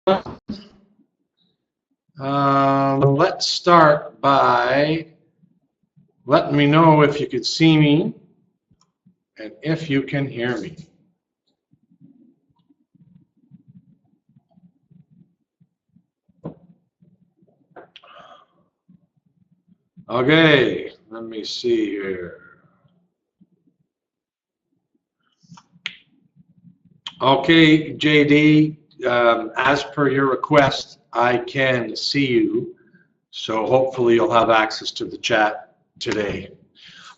Let's start by letting me know if you could see me and if you can hear me. Okay, let me see here. Okay, JD, as per your request, I can see you, so hopefully you'll have access to the chat today.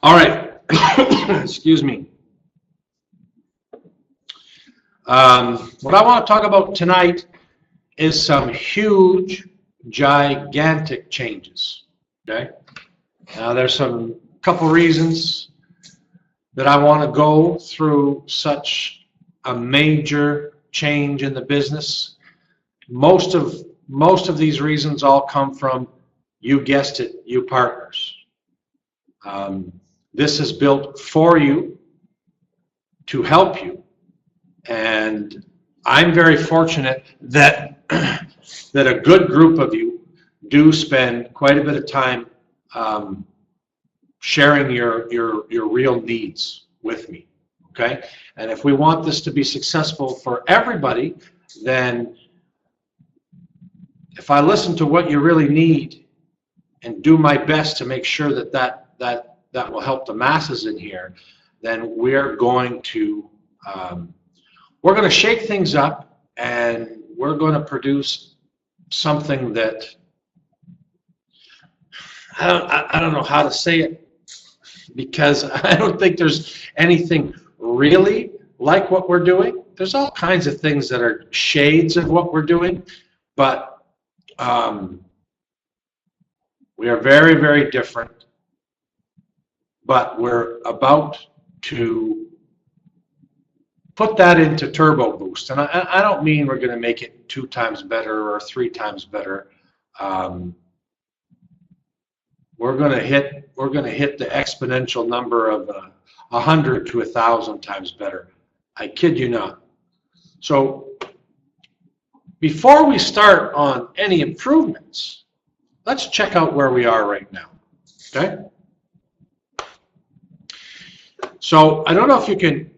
All right, excuse me. What I want to talk about tonight is some huge, gigantic changes, okay? Now, there's some couple reasons that I want to go through such a major change in the business. Most of these reasons all come from, you guessed it, you partners. This is built for you, to help you, and I'm very fortunate that that a good group of you do spend quite a bit of time sharing your real needs with me, okay? And if we want this to be successful for everybody, then if I listen to what you really need and do my best to make sure that will help the masses in here, then we're going to shake things up, and we're going to produce something that I don't know how to say it, because I don't think there's anything really like what we're doing. There's all kinds of things that are shades of what we're doing, but we are very, very different. But we're about to put that into turbo boost, and I don't mean we're going to make it 2 times better or 3 times better. We're going to hit the exponential number of 100 to 1,000 times better. I kid you not. So before we start on any improvements, let's check out where we are right now. Okay? So I don't know if you can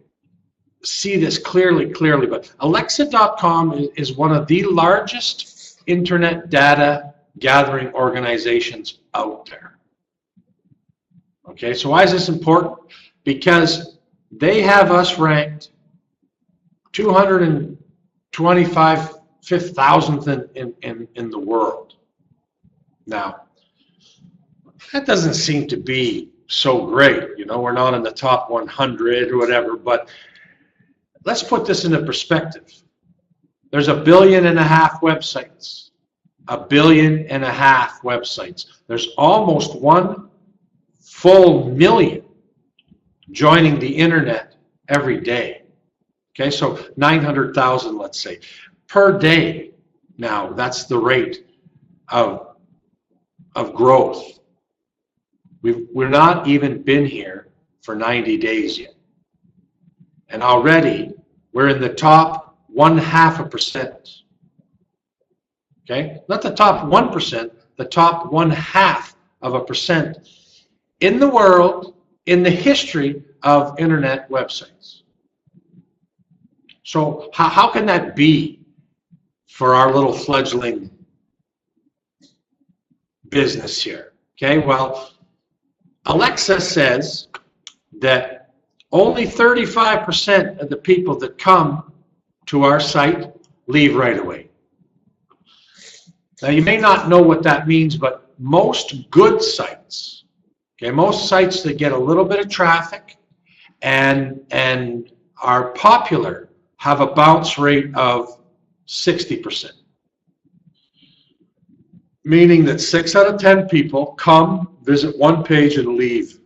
see this clearly, but Alexa.com is one of the largest internet data gathering organizations out there. Okay, so why is this important? Because they have us ranked 225,000th in the world. Now, that doesn't seem to be so great. You know, we're not in the top 100 or whatever, but let's put this into perspective. There's 1.5 billion websites. 1.5 billion websites. There's almost 1 full million joining the internet every day. Okay, so 900,000, let's say, per day. Now, that's the rate of growth. We're not even been here for 90 days yet. And already we're in the top 0.5%. Okay? Not the top 1%, the top 0.5% in the world, in the history of internet websites. So how can that be for our little fledgling business here? Okay, well, Alexa says that only 35% of the people that come to our site leave right away. Now, you may not know what that means, but most good sites, okay, most sites that get a little bit of traffic and are popular have a bounce rate of 60%. Meaning that 6 out of 10 people come, visit one page, and leave.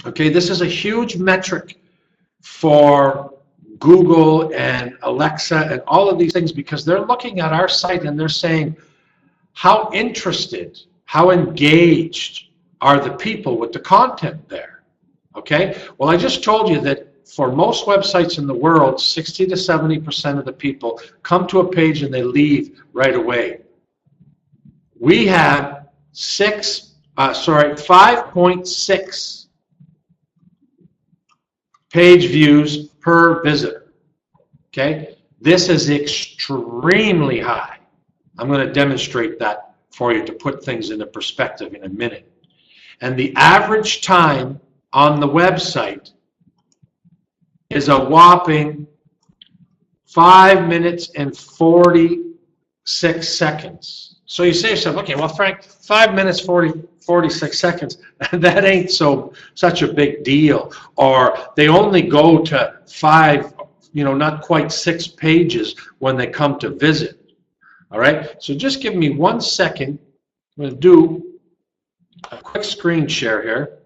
Okay, this is a huge metric for Google and Alexa and all of these things, because they're looking at our site and they're saying, how interested, how engaged are the people with the content there? Okay, well, I just told you that for most websites in the world, 60 to 70% of the people come to a page and they leave right away. We have 5.6 page views per visitor. Okay, this is extremely high. I'm going to demonstrate that for you to put things into perspective in a minute. And the average time on the website is a whopping 5 minutes and 46 seconds. So you say to yourself, okay, well, Frank, 5 minutes, 46 seconds, that ain't such a big deal. Or they only go to 5, not quite 6 pages when they come to visit. All right, so just give me 1 second. I'm going to do a quick screen share here.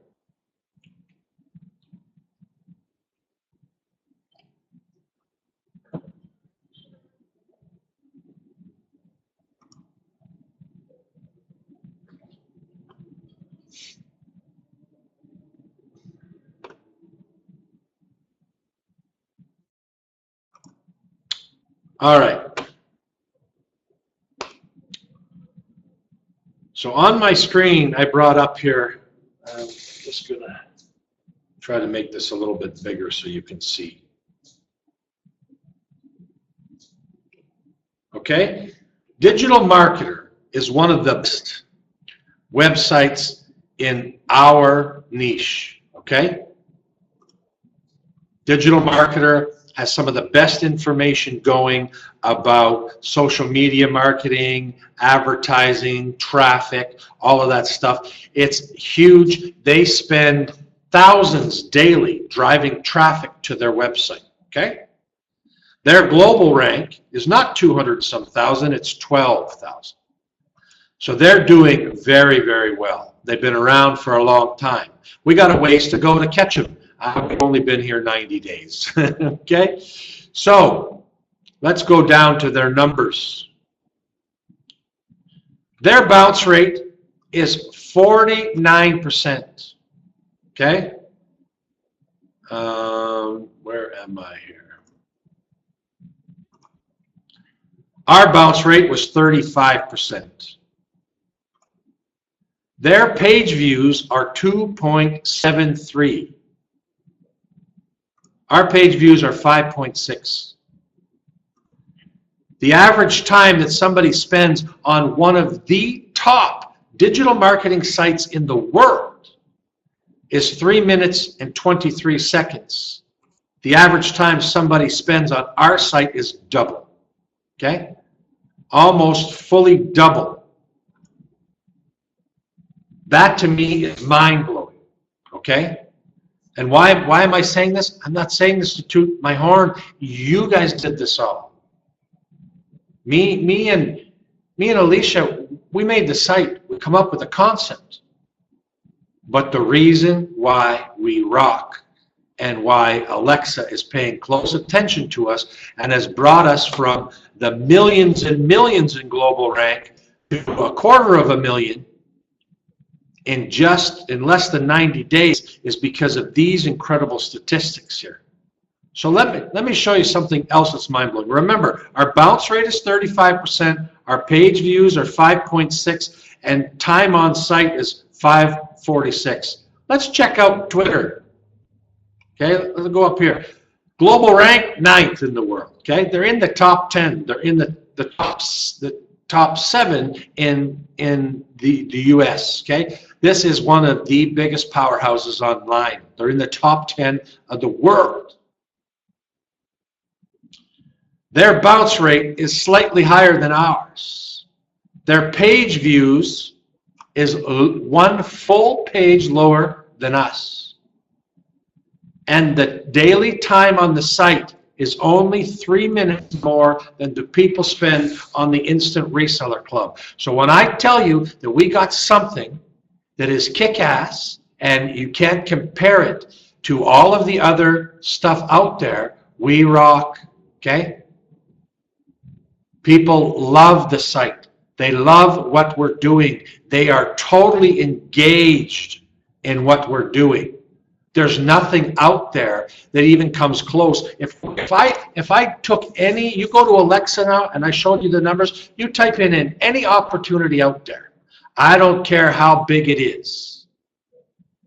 All right. So on my screen, I brought up here, I'm just going to try to make this a little bit bigger so you can see. Okay? Digital Marketer is one of the best websites in our niche. Okay? Digital Marketer has some of the best information going about social media marketing, advertising, traffic, all of that stuff. It's huge. They spend thousands daily driving traffic to their website, okay? Their global rank is not 200-some thousand, it's 12,000. So they're doing very, very well. They've been around for a long time. We got a ways to go to catch them. I've only been here 90 days, okay? So let's go down to their numbers. Their bounce rate is 49%, okay? Where am I here? Our bounce rate was 35%. Their page views are 2.73. Our page views are 5.6. The average time that somebody spends on one of the top digital marketing sites in the world is 3 minutes and 23 seconds. The average time somebody spends on our site is double. Okay? Almost fully double. That to me is mind-blowing. Okay? And why am I saying this? I'm not saying this to toot my horn. You guys did this all. Me and Alicia, we made the site. We come up with a concept. But the reason why we rock and why Alexa is paying close attention to us and has brought us from the millions and millions in global rank to 250,000 in less than 90 days is because of these incredible statistics here. So let me show you something else that's mind-blowing. Remember, our bounce rate is 35%, our page views are 5.6, and time on site is 546. Let's check out Twitter. Okay, let's go up here. Global rank, 9th in the world. Okay, they're in the top 10. They're in the top 7 in the US. Okay, this is one of the biggest powerhouses online. They're in the top 10 of the world. Their bounce rate is slightly higher than ours. Their page views is 1 full page lower than us. And the daily time on the site is only 3 minutes more than the people spend on the Instant Reseller Club. So when I tell you that we got something that is kick-ass and you can't compare it to all of the other stuff out there, we rock, okay? People love the site. They love what we're doing. They are totally engaged in what we're doing. There's nothing out there that even comes close. If I took any, you go to Alexa now and I showed you the numbers, you type in any opportunity out there. I don't care how big it is.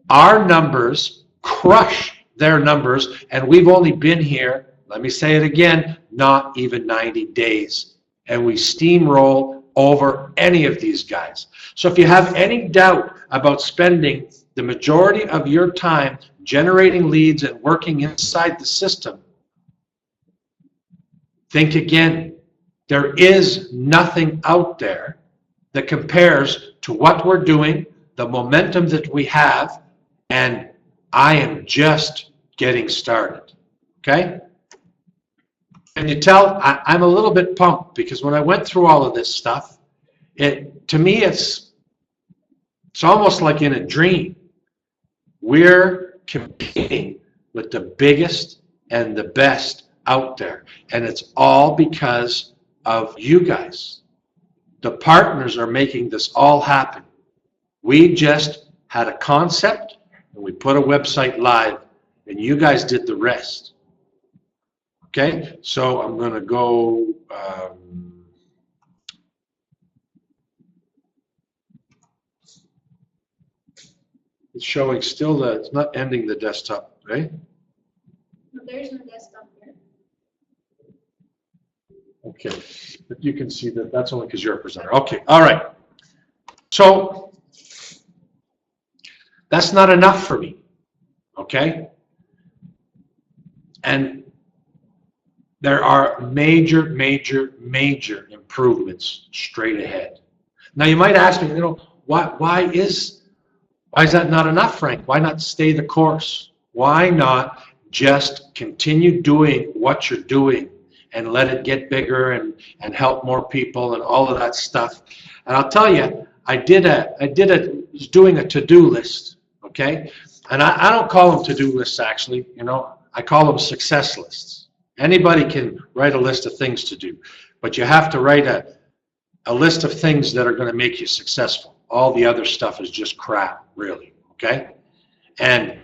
Our numbers crush their numbers, and we've only been here, let me say it again, not even 90 days. And we steamroll over any of these guys. So if you have any doubt about spending the majority of your time generating leads and working inside the system, think again. There is nothing out there that compares to what we're doing, the momentum that we have, and I am just getting started. Okay? And you tell, I'm a little bit pumped because when I went through all of this stuff, to me it's almost like in a dream. We're competing with the biggest and the best out there, and it's all because of you guys. The partners are making this all happen. We just had a concept and we put a website live, and you guys did the rest. Okay, so I'm going to go it's showing still that it's not ending the desktop, right? No, there's no desktop here. Okay, but you can see that that's only because you're a presenter. Okay, all right. So that's not enough for me, okay? And there are major, major, major improvements straight ahead. Now you might ask me, why is that not enough, Frank? Why not stay the course? Why not just continue doing what you're doing and let it get bigger and help more people and all of that stuff? And I'll tell you, I was doing a to-do list, okay? And I don't call them to-do lists, actually. I call them success lists. Anybody can write a list of things to do, but you have to write a list of things that are going to make you successful. All the other stuff is just crap, really, okay? And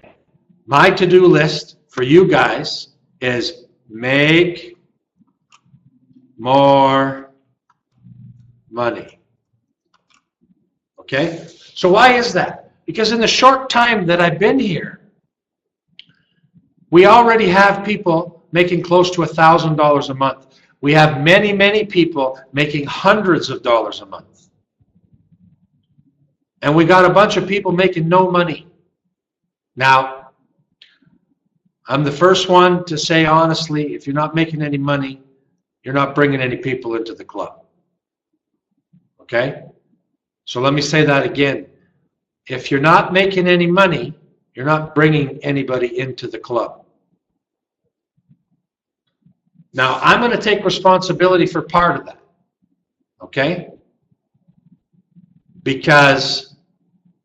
my to-do list for you guys is make more money, okay? So why is that? Because in the short time that I've been here, we already have people making close to $1,000 a month. We have many, many people making hundreds of dollars a month. And we got a bunch of people making no money. Now, I'm the first one to say honestly, if you're not making any money, you're not bringing any people into the club. Okay? So let me say that again. If you're not making any money, you're not bringing anybody into the club. Now, I'm going to take responsibility for part of that, okay? Because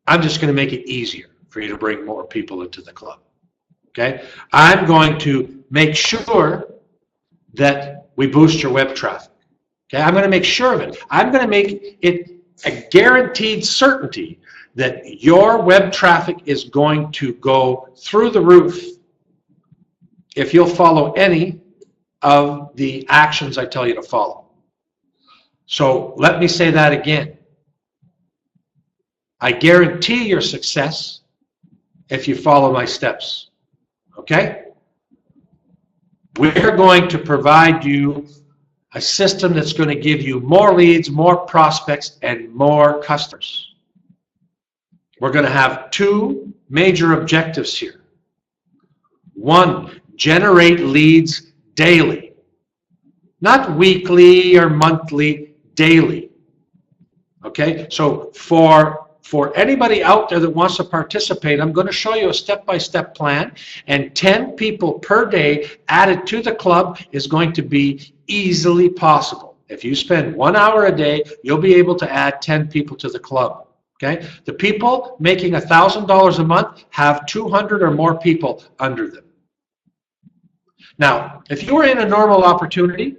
I'm just going to make it easier for you to bring more people into the club, okay? I'm going to make sure that we boost your web traffic, okay? I'm going to make sure of it. I'm going to make it a guaranteed certainty that your web traffic is going to go through the roof if you'll follow any of the actions I tell you to follow. So let me say that again. I guarantee your success if you follow my steps, okay? We're going to provide you a system that's going to give you more leads, more prospects, and more customers. We're going to have two major objectives here. One, generate leads daily. Not weekly or monthly, daily. Okay? So for anybody out there that wants to participate, I'm going to show you a step-by-step plan, and 10 people per day added to the club is going to be easily possible. If you spend 1 hour a day, you'll be able to add 10 people to the club. Okay? The people making $1,000 a month have 200 or more people under them. Now, if you were in a normal opportunity,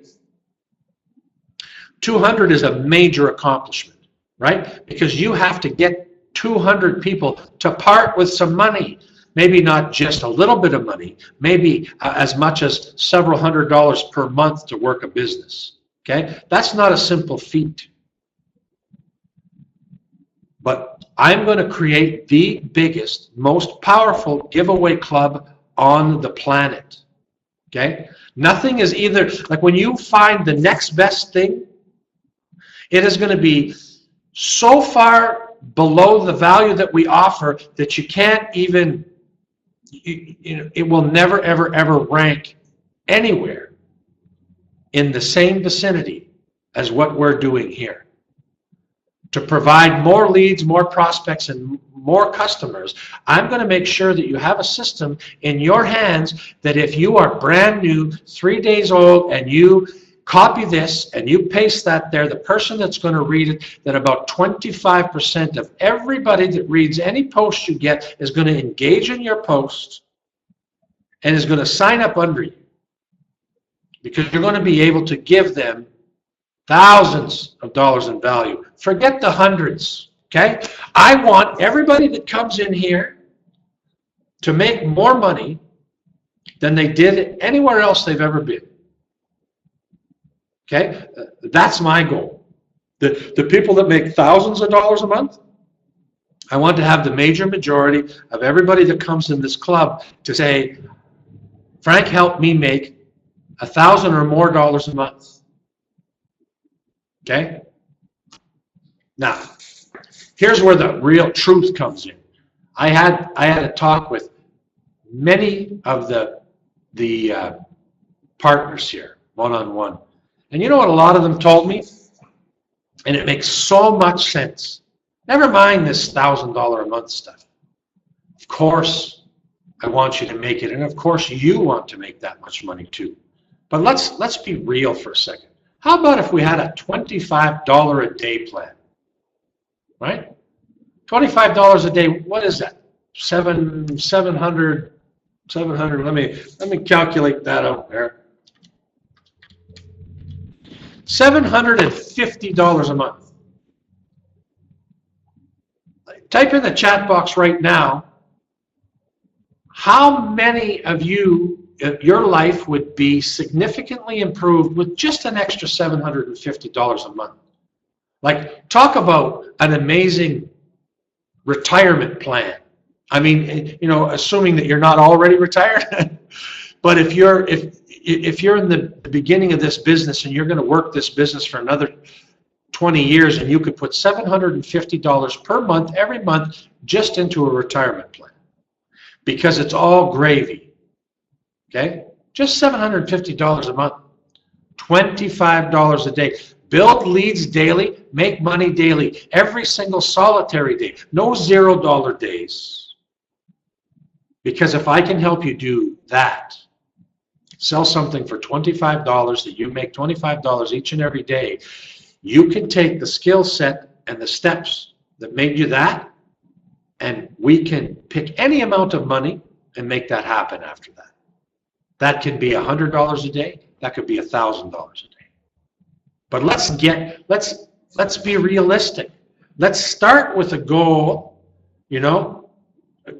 200 is a major accomplishment, right? Because you have to get 200 people to part with some money maybe not just a little bit of money, maybe as much as several $100s per month to work a business. Okay? That's not a simple feat. But I'm going to create the biggest, most powerful giveaway club on the planet. Okay? Nothing is either, like when you find the next best thing, it is going to be so far below the value that we offer that you can't even, it will never, ever, ever rank anywhere in the same vicinity as what we're doing here. To provide more leads, more prospects, and more customers, I'm going to make sure that you have a system in your hands that if you are brand new, 3 days old, and you copy this and you paste that there, the person that's going to read it, that about 25% of everybody that reads any post you get is going to engage in your post and is going to sign up under you, because you're going to be able to give them thousands of dollars in value. Forget the hundreds, okay? I want everybody that comes in here to make more money than they did anywhere else they've ever been. Okay? That's my goal. The people that make thousands of dollars a month, I want to have the major majority of everybody that comes in this club to say, Frank helped me make $1,000 or more dollars a month. Okay? Now, here's where the real truth comes in. I had a talk with many of the partners here, one-on-one. And you know what a lot of them told me? And it makes so much sense. Never mind this $1,000 a month stuff. Of course, I want you to make it, and of course you want to make that much money too. But let's be real for a second. How about if we had a $25 a day plan? Right? $25 a day, what is that? 700, let me calculate that out there. $750 a month. Type in the chat box right now, how many of you, your life would be significantly improved with just an extra $750 a month? Like, talk about an amazing retirement plan. I mean, you know, assuming that you're not already retired. But if you're in the beginning of this business and you're going to work this business for another 20 years, and you could put $750 per month every month just into a retirement plan, because it's all gravy. Okay? Just $750 a month, $25 a day. Build leads daily, make money daily, every single solitary day. No $0 days. Because if I can help you do that, sell something for $25 that you make $25 each and every day, you can take the skill set and the steps that made you that, and we can pick any amount of money and make that happen after that. That can be $100 a day. That could be $1,000 a day. But let's be realistic. Let's start with a goal. You know,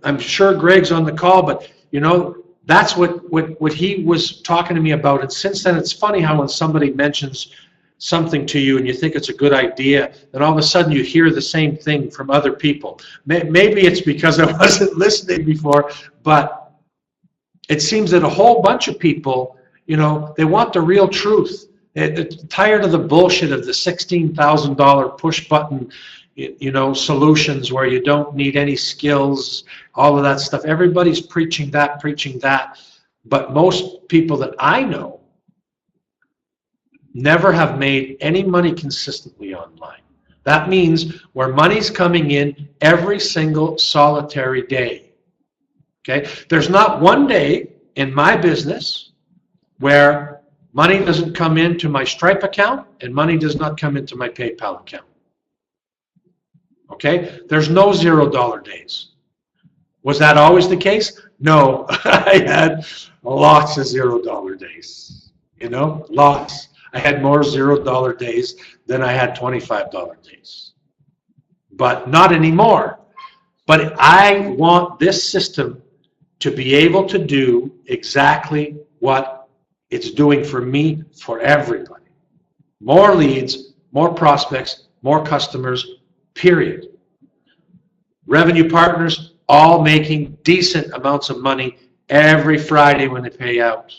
I'm sure Greg's on the call, but you know, that's what he was talking to me about. And since then, it's funny how when somebody mentions something to you and you think it's a good idea, then all of a sudden you hear the same thing from other people. Maybe it's because I wasn't listening before, but it seems that a whole bunch of people, you know, they want the real truth. They're tired of the bullshit of the $16,000 push button, you know, solutions where you don't need any skills, all of that stuff. Everybody's preaching that. But most people that I know never have made any money consistently online. That means where money's coming in every single solitary day. Okay? There's not one day in my business where money doesn't come into my Stripe account and money does not come into my PayPal account. Okay? There's no $0 days. Was that always the case? No. I had lots of $0 days. You know? Lots. I had more $0 days than I had $25 days. But not anymore. But I want this system to be able to do exactly what it's doing for me, for everybody. More leads, more prospects, more customers, period. Revenue partners all making decent amounts of money every Friday when they pay out.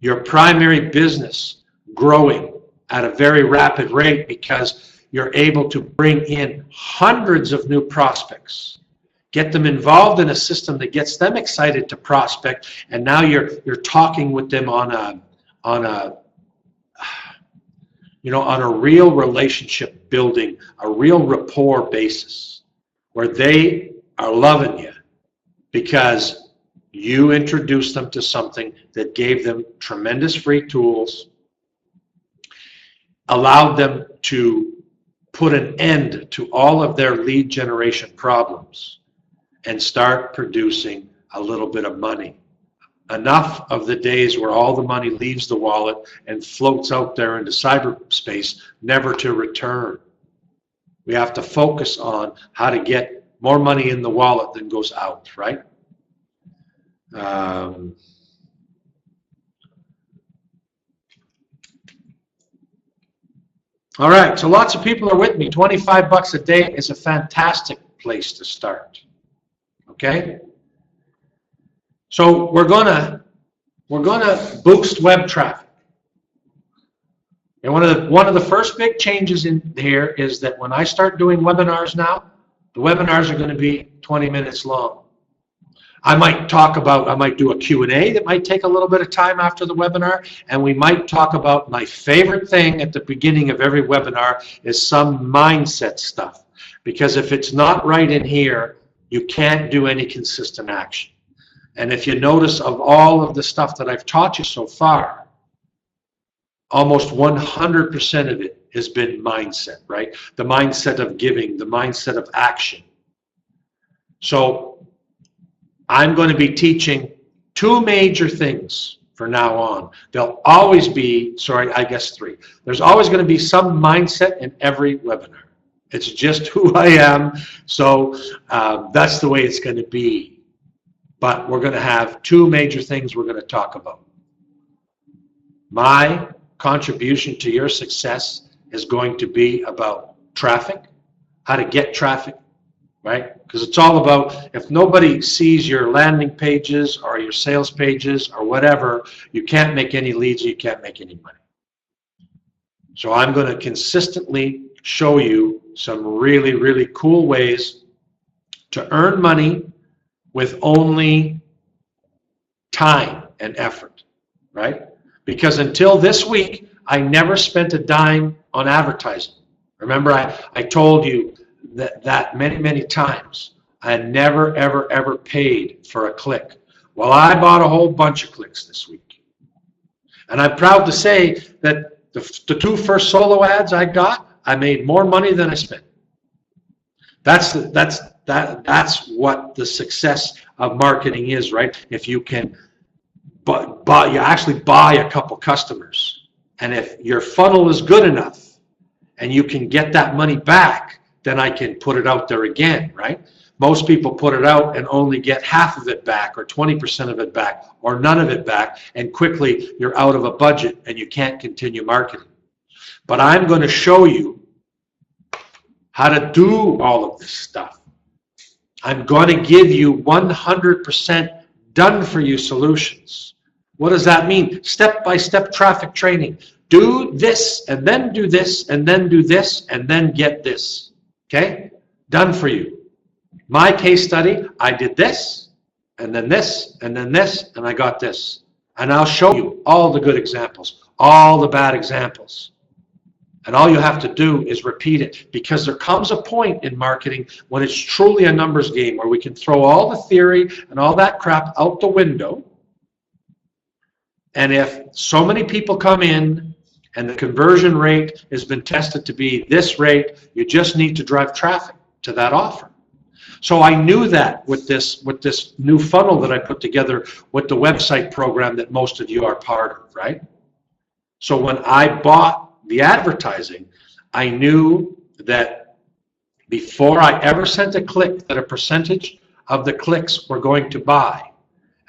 Your primary business growing at a very rapid rate because you're able to bring in hundreds of new prospects, get them involved in a system that gets them excited to prospect, and now you're talking with them on a real relationship building, a real rapport basis, where they are loving you because you introduced them to something that gave them tremendous free tools, allowed them to put an end to all of their lead generation problems and start producing a little bit of money. Enough of the days where all the money leaves the wallet and floats out there into cyberspace, never to return. We have to focus on how to get more money in the wallet than goes out, right? All right, so lots of people are with me. 25 bucks a day is a fantastic place to start. Okay? So we're gonna boost web traffic. And one of the first big changes in here is that when I start doing webinars now, the webinars are going to be 20 minutes long. I might do a Q&A that might take a little bit of time after the webinar, and we might talk about my favorite thing at the beginning of every webinar is some mindset stuff. Because if it's not right in here, you can't do any consistent action. And if you notice, of all of the stuff that I've taught you so far, almost 100% of it has been mindset, right? The mindset of giving, the mindset of action. So I'm going to be teaching two major things from now on. There'll always be, three. There's always going to be some mindset in every webinar. It's just who I am, so that's the way it's going to be. But we're going to have two major things we're going to talk about. My contribution to your success is going to be about traffic, how to get traffic, right? Because it's all about, if nobody sees your landing pages or your sales pages or whatever, you can't make any leads, you can't make any money. So I'm going to consistently show you some really, really cool ways to earn money with only time and effort, right? Because until this week, I never spent a dime on advertising. Remember, I told you that many, many times. I had never, ever, ever paid for a click. Well, I bought a whole bunch of clicks this week. And I'm proud to say that the two first solo ads I got, I made more money than I spent. That's what the success of marketing is, right? If you can you actually buy a couple customers. And if your funnel is good enough and you can get that money back, then I can put it out there again, right? Most people put it out and only get half of it back or 20% of it back or none of it back, and quickly you're out of a budget and you can't continue marketing. But I'm going to show you how to do all of this stuff. I'm going to give you 100% done-for-you solutions. What does that mean? Step-by-step traffic training. Do this, and then do this, and then do this, and then get this. Okay? Done for you. My case study, I did this, and then this, and then this, and I got this. And I'll show you all the good examples, all the bad examples. And all you have to do is repeat it, because there comes a point in marketing when it's truly a numbers game where we can throw all the theory and all that crap out the window. And if so many people come in and the conversion rate has been tested to be this rate, you just need to drive traffic to that offer. So I knew that with this new funnel that I put together with the website program that most of you are part of, right? So when I bought the advertising, I knew that before I ever sent a click, that a percentage of the clicks were going to buy.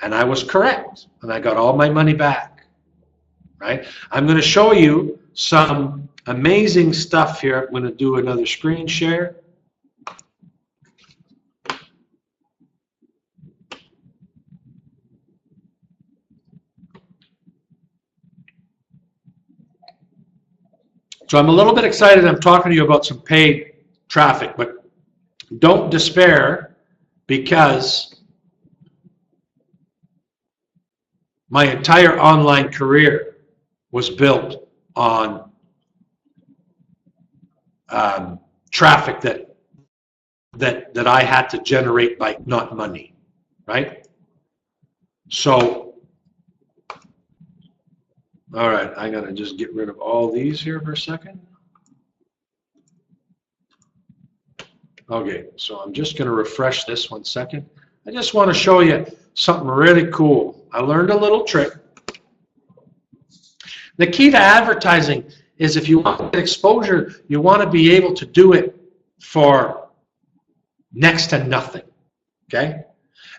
And I was correct, and I got all my money back, right? I'm going to show you some amazing stuff here. I'm going to do another screen share. So I'm a little bit excited. I'm talking to you about some paid traffic, but don't despair, because my entire online career was built on traffic that I had to generate by not money, right? So, all right, I'm gonna just get rid of all these here for a second. Okay, so I'm just gonna refresh this 1 second. I just want to show you something really cool. I learned a little trick. The key to advertising is, if you want to get exposure, you want to be able to do it for next to nothing, okay?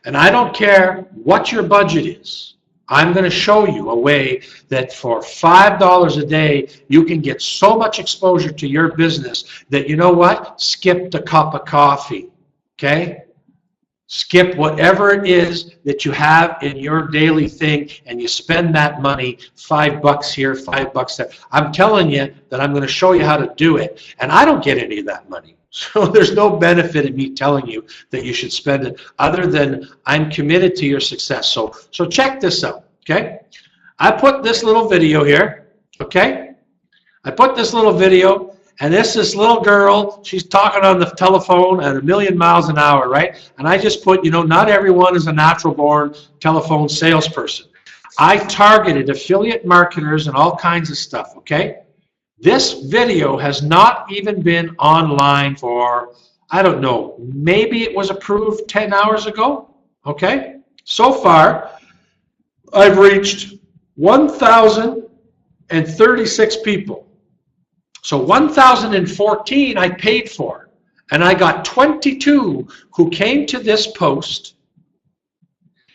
And I don't care what your budget is. I'm going to show you a way that for $5 a day, you can get so much exposure to your business that, you know what? Skip the cup of coffee, okay? Skip whatever it is that you have in your daily thing, and you spend that money, $5 here, $5 there. I'm telling you that I'm going to show you how to do it, and I don't get any of that money. So there's no benefit in me telling you that you should spend it, other than I'm committed to your success. So check this out, okay? I put this little video here, okay? I put this little video, and this little girl, she's talking on the telephone at 1,000,000 miles an hour, right? And I just put, you know, not everyone is a natural-born telephone salesperson. I targeted affiliate marketers and all kinds of stuff, okay? This video has not even been online for, I don't know, maybe it was approved 10 hours ago, okay? So far, I've reached 1,036 people. So 1,014 I paid for, and I got 22 who came to this post,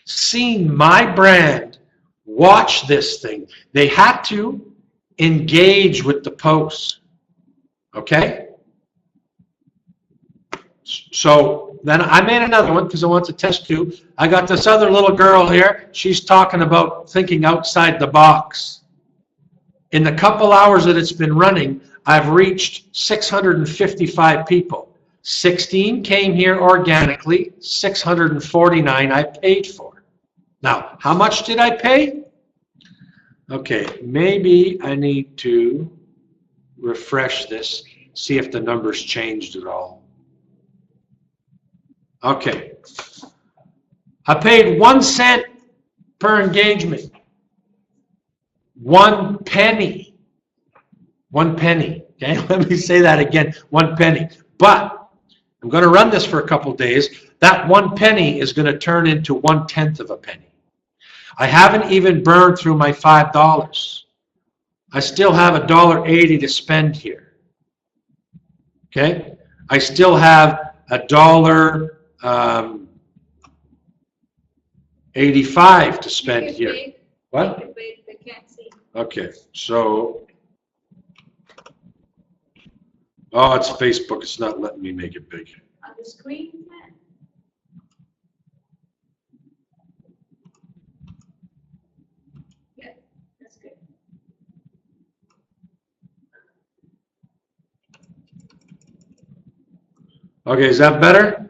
seen my brand, watch this thing. They had to engage with the post, okay? So then I made another one because I want to test you. I got this other little girl here. She's talking about thinking outside the box. In the couple hours that it's been running, I've reached 655 people. 16 came here organically, 649 I paid for. Now, how much did I pay? Okay, maybe I need to refresh this, see if the numbers changed at all. Okay, I paid 1 cent per engagement. 1 penny. 1 penny. Okay, let me say that again. 1 penny. But I'm going to run this for a couple days. That 1 penny is going to turn into 1/10 of a penny. I haven't even burned through my $5. I still have $1.80 to spend here. Okay, I still have $1.85 to spend here. What? They can't see. Okay, so, oh, it's Facebook. It's not letting me make it big. On the screen, yeah, that's good. Okay, is that better?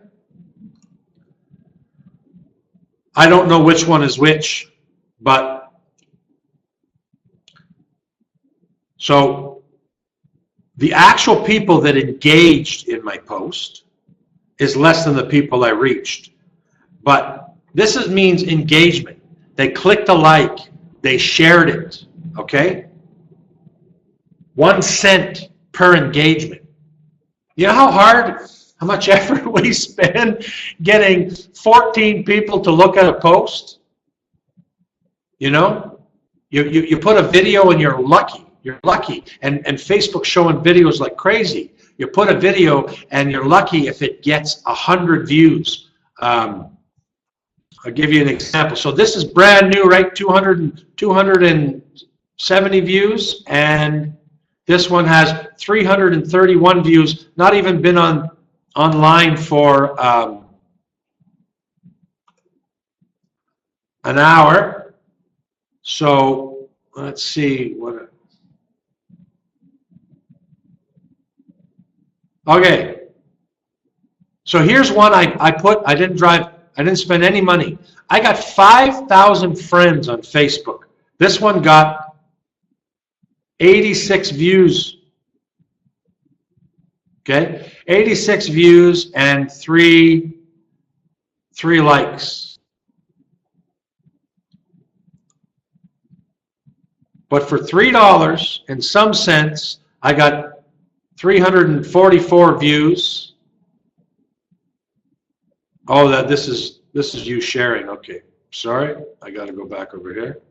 I don't know which one is which, but so the actual people that engaged in my post is less than the people I reached. But this means engagement. They clicked a like, they shared it, okay? 1 cent per engagement. You know how much effort we spend getting 14 people to look at a post? You know? You put a video and you're lucky. You're lucky. And Facebook's showing videos like crazy. You put a video and you're lucky if it gets 100 views. I'll give you an example. So this is brand new, right? 270 views, and this one has 331 views. Not even been online for an hour. So let's see what. Okay. So here's one I didn't spend any money. I got 5,000 friends on Facebook. This one got 86 views. Okay, 86 views and three likes. But for $3 and some cents, I got 344 views. Oh, this is you sharing. Okay, sorry, I got to go back over here.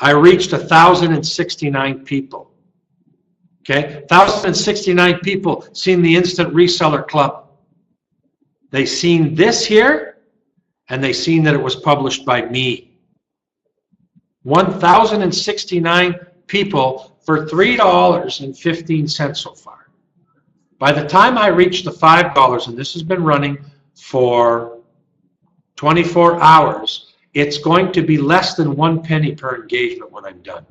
I reached 1,069 people. Okay, 1,069 people seen the Instant Reseller Club. They seen this here, and they seen that it was published by me. 1,069 people for $3.15 so far. By the time I reach the $5, and this has been running for 24 hours, it's going to be less than 1 penny per engagement when I'm done.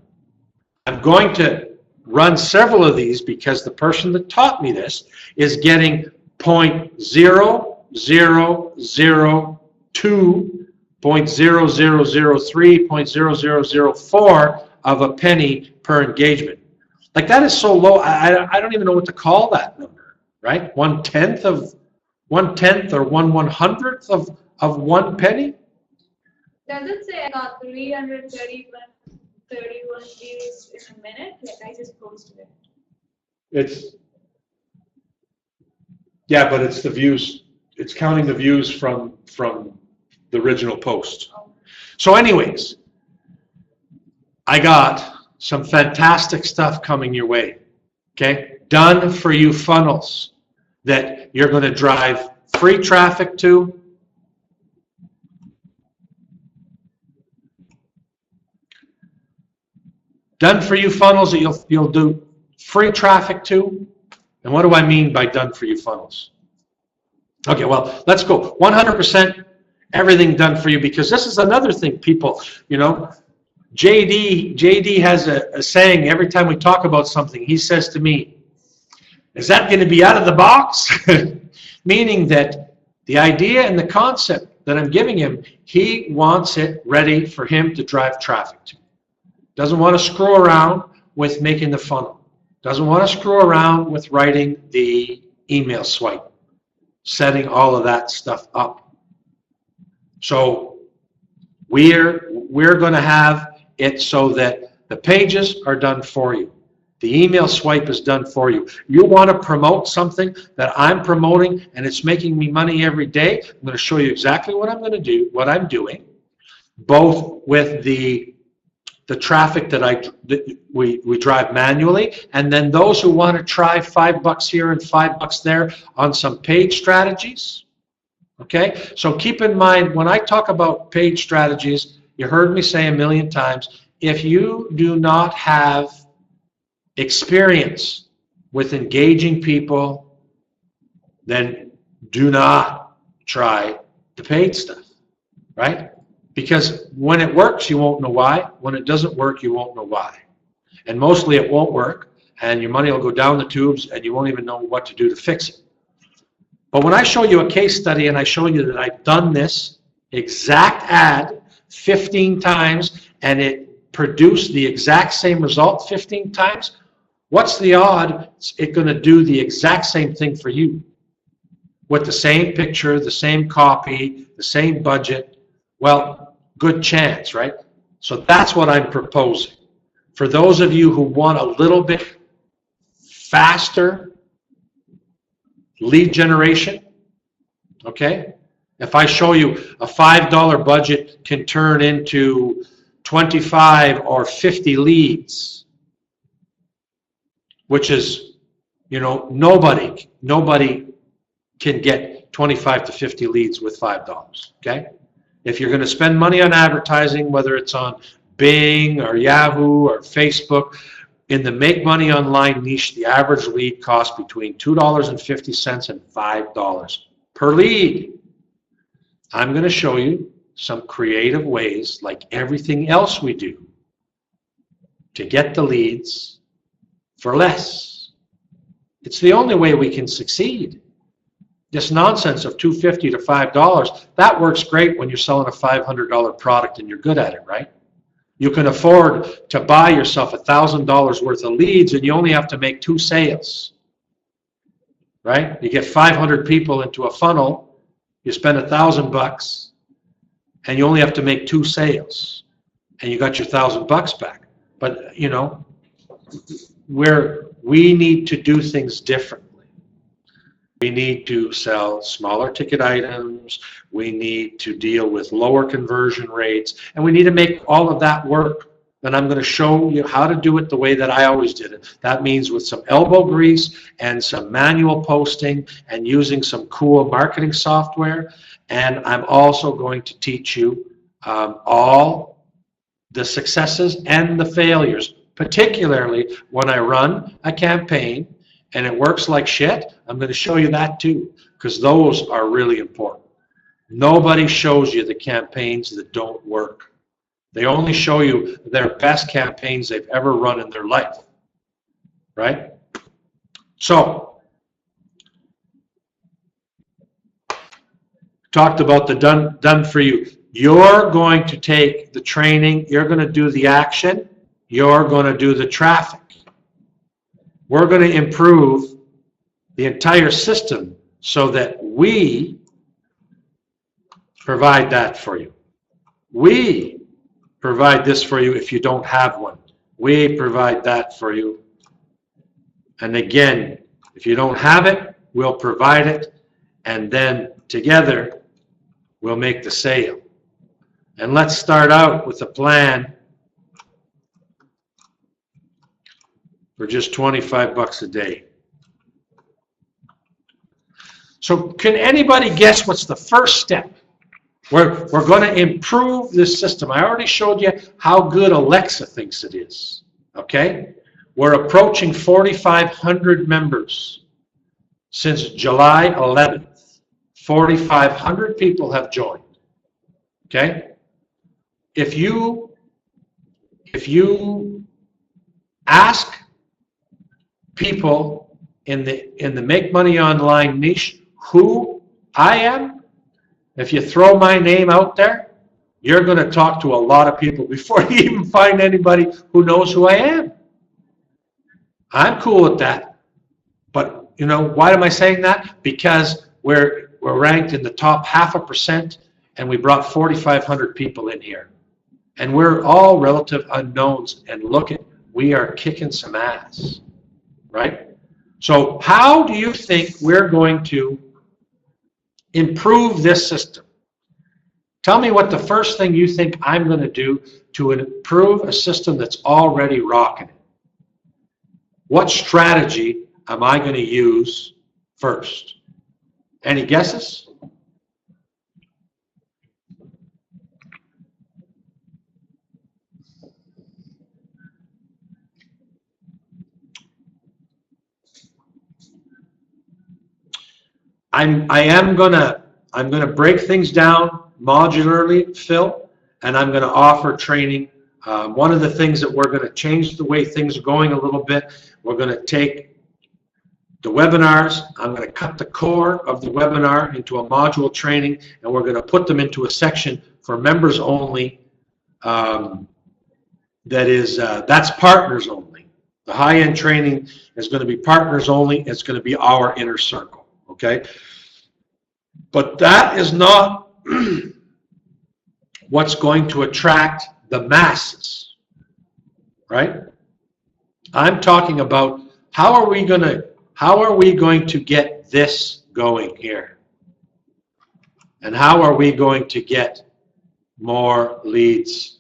I'm going to run several of these because the person that taught me this is getting 0.0002, 0.0003, 0.0004 of a penny per engagement. Like, that is so low, I don't even know what to call that number, right? 1/10 or 1/100th of 1 penny? Does it say I got 331 views in a minute? Like, I just posted it. Yeah, but it's the views. It's counting the views from the original post. Oh. So anyways, I got some fantastic stuff coming your way. Okay? Done for you funnels that you're going to drive free traffic to. Done for you funnels that you'll do free traffic to. And what do I mean by done for you funnels? Okay, well, let's go 100% everything done for you, because this is another thing people, JD has a saying every time we talk about something. He says to me, is that going to be out of the box? Meaning that the idea and the concept that I'm giving him, he wants it ready for him to drive traffic to. Doesn't want to screw around with making the funnel. Doesn't want to screw around with writing the email swipe, setting all of that stuff up. So we're going to have it so that the pages are done for you. The email swipe is done for you. You want to promote something that I'm promoting and it's making me money every day. I'm going to show you exactly what I'm going to do, what I'm doing, both with the traffic that we drive manually, and then those who want to try $5 here and $5 there on some page strategies. Okay, so keep in mind, when I talk about page strategies, you heard me say a million times, if you do not have experience with engaging people, then do not try the paid stuff, right? Because when it works, you won't know why. When it doesn't work, you won't know why. And mostly it won't work, and your money will go down the tubes, and you won't even know what to do to fix it. But when I show you a case study and I show you that I've done this exact ad 15 times and it produced the exact same result 15 times, what's the odds it's going to do the exact same thing for you? With the same picture, the same copy, the same budget? Well, good chance, right? So that's what I'm proposing. For those of you who want a little bit faster lead generation, okay? If I show you a $5 budget can turn into 25 or 50 leads, which is You know, nobody can get 25 to 50 leads with $5, okay? If you're going to spend money on advertising, whether it's on Bing or Yahoo or Facebook, in the make money online niche, the average lead costs between $2.50 and $5 per lead. I'm going to show you some creative ways, like everything else we do, to get the leads for less. It's the only way we can succeed. This nonsense of $2.50 to $5, that works great when you're selling a $500 product and you're good at it, right? You can afford to buy yourself $1,000 worth of leads and you only have to make 2 sales, right? You get 500 people into a funnel, you spend $1,000 and you only have to make 2 sales and you got your $1,000 back. But, you know, we need to do things differently. We need to sell smaller ticket items. We need to deal with lower conversion rates. And we need to make all of that work. And I'm going to show you how to do it the way that I always did it. That means with some elbow grease and some manual posting and using some cool marketing software. And I'm also going to teach you all the successes and the failures, particularly when I run a campaign and it works like shit. I'm going to show you that too, because those are really important. Nobody shows you the campaigns that don't work. They only show you their best campaigns they've ever run in their life, right? So, talked about the done for you. You're going to take the training, you're going to do the action, you're going to do the traffic. We're going to improve the entire system so that we provide that for you. We provide this for you if you don't have one. We provide that for you. And again, if you don't have it, we'll provide it, and then together we'll make the sale. And let's start out with a plan for just $25 a day. So can anybody guess what's the first step? We're going to improve this system. I already showed you how good Alexa thinks it is. Okay? We're approaching 4,500 members since July 11th. 4,500 people have joined. Okay? If you ask people in the make money online niche who I am, if you throw my name out there, you're going to talk to a lot of people before you even find anybody who knows who I am. I'm cool with that. But, you know, why am I saying that? Because we're ranked in the top 0.5%, and we brought 4,500 people in here. And we're all relative unknowns, and look at, we are kicking some ass, right? So how do you think we're going to improve this system? Tell me what the first thing you think I'm going to do to improve a system that's already rocking it. What strategy am I going to use first? Any guesses? I'm gonna break things down modularly, Phil, and I'm gonna offer training. One of the things that we're gonna change the way things are going a little bit. We're gonna take the webinars. I'm gonna cut the core of the webinar into a module training, and we're gonna put them into a section for members only. That's partners only. The high-end training is going to be partners only. It's going to be our inner circle. Okay? But that is not what's going to attract the masses, right? I'm talking about how are we going to get this going here? And how are we going to get more leads?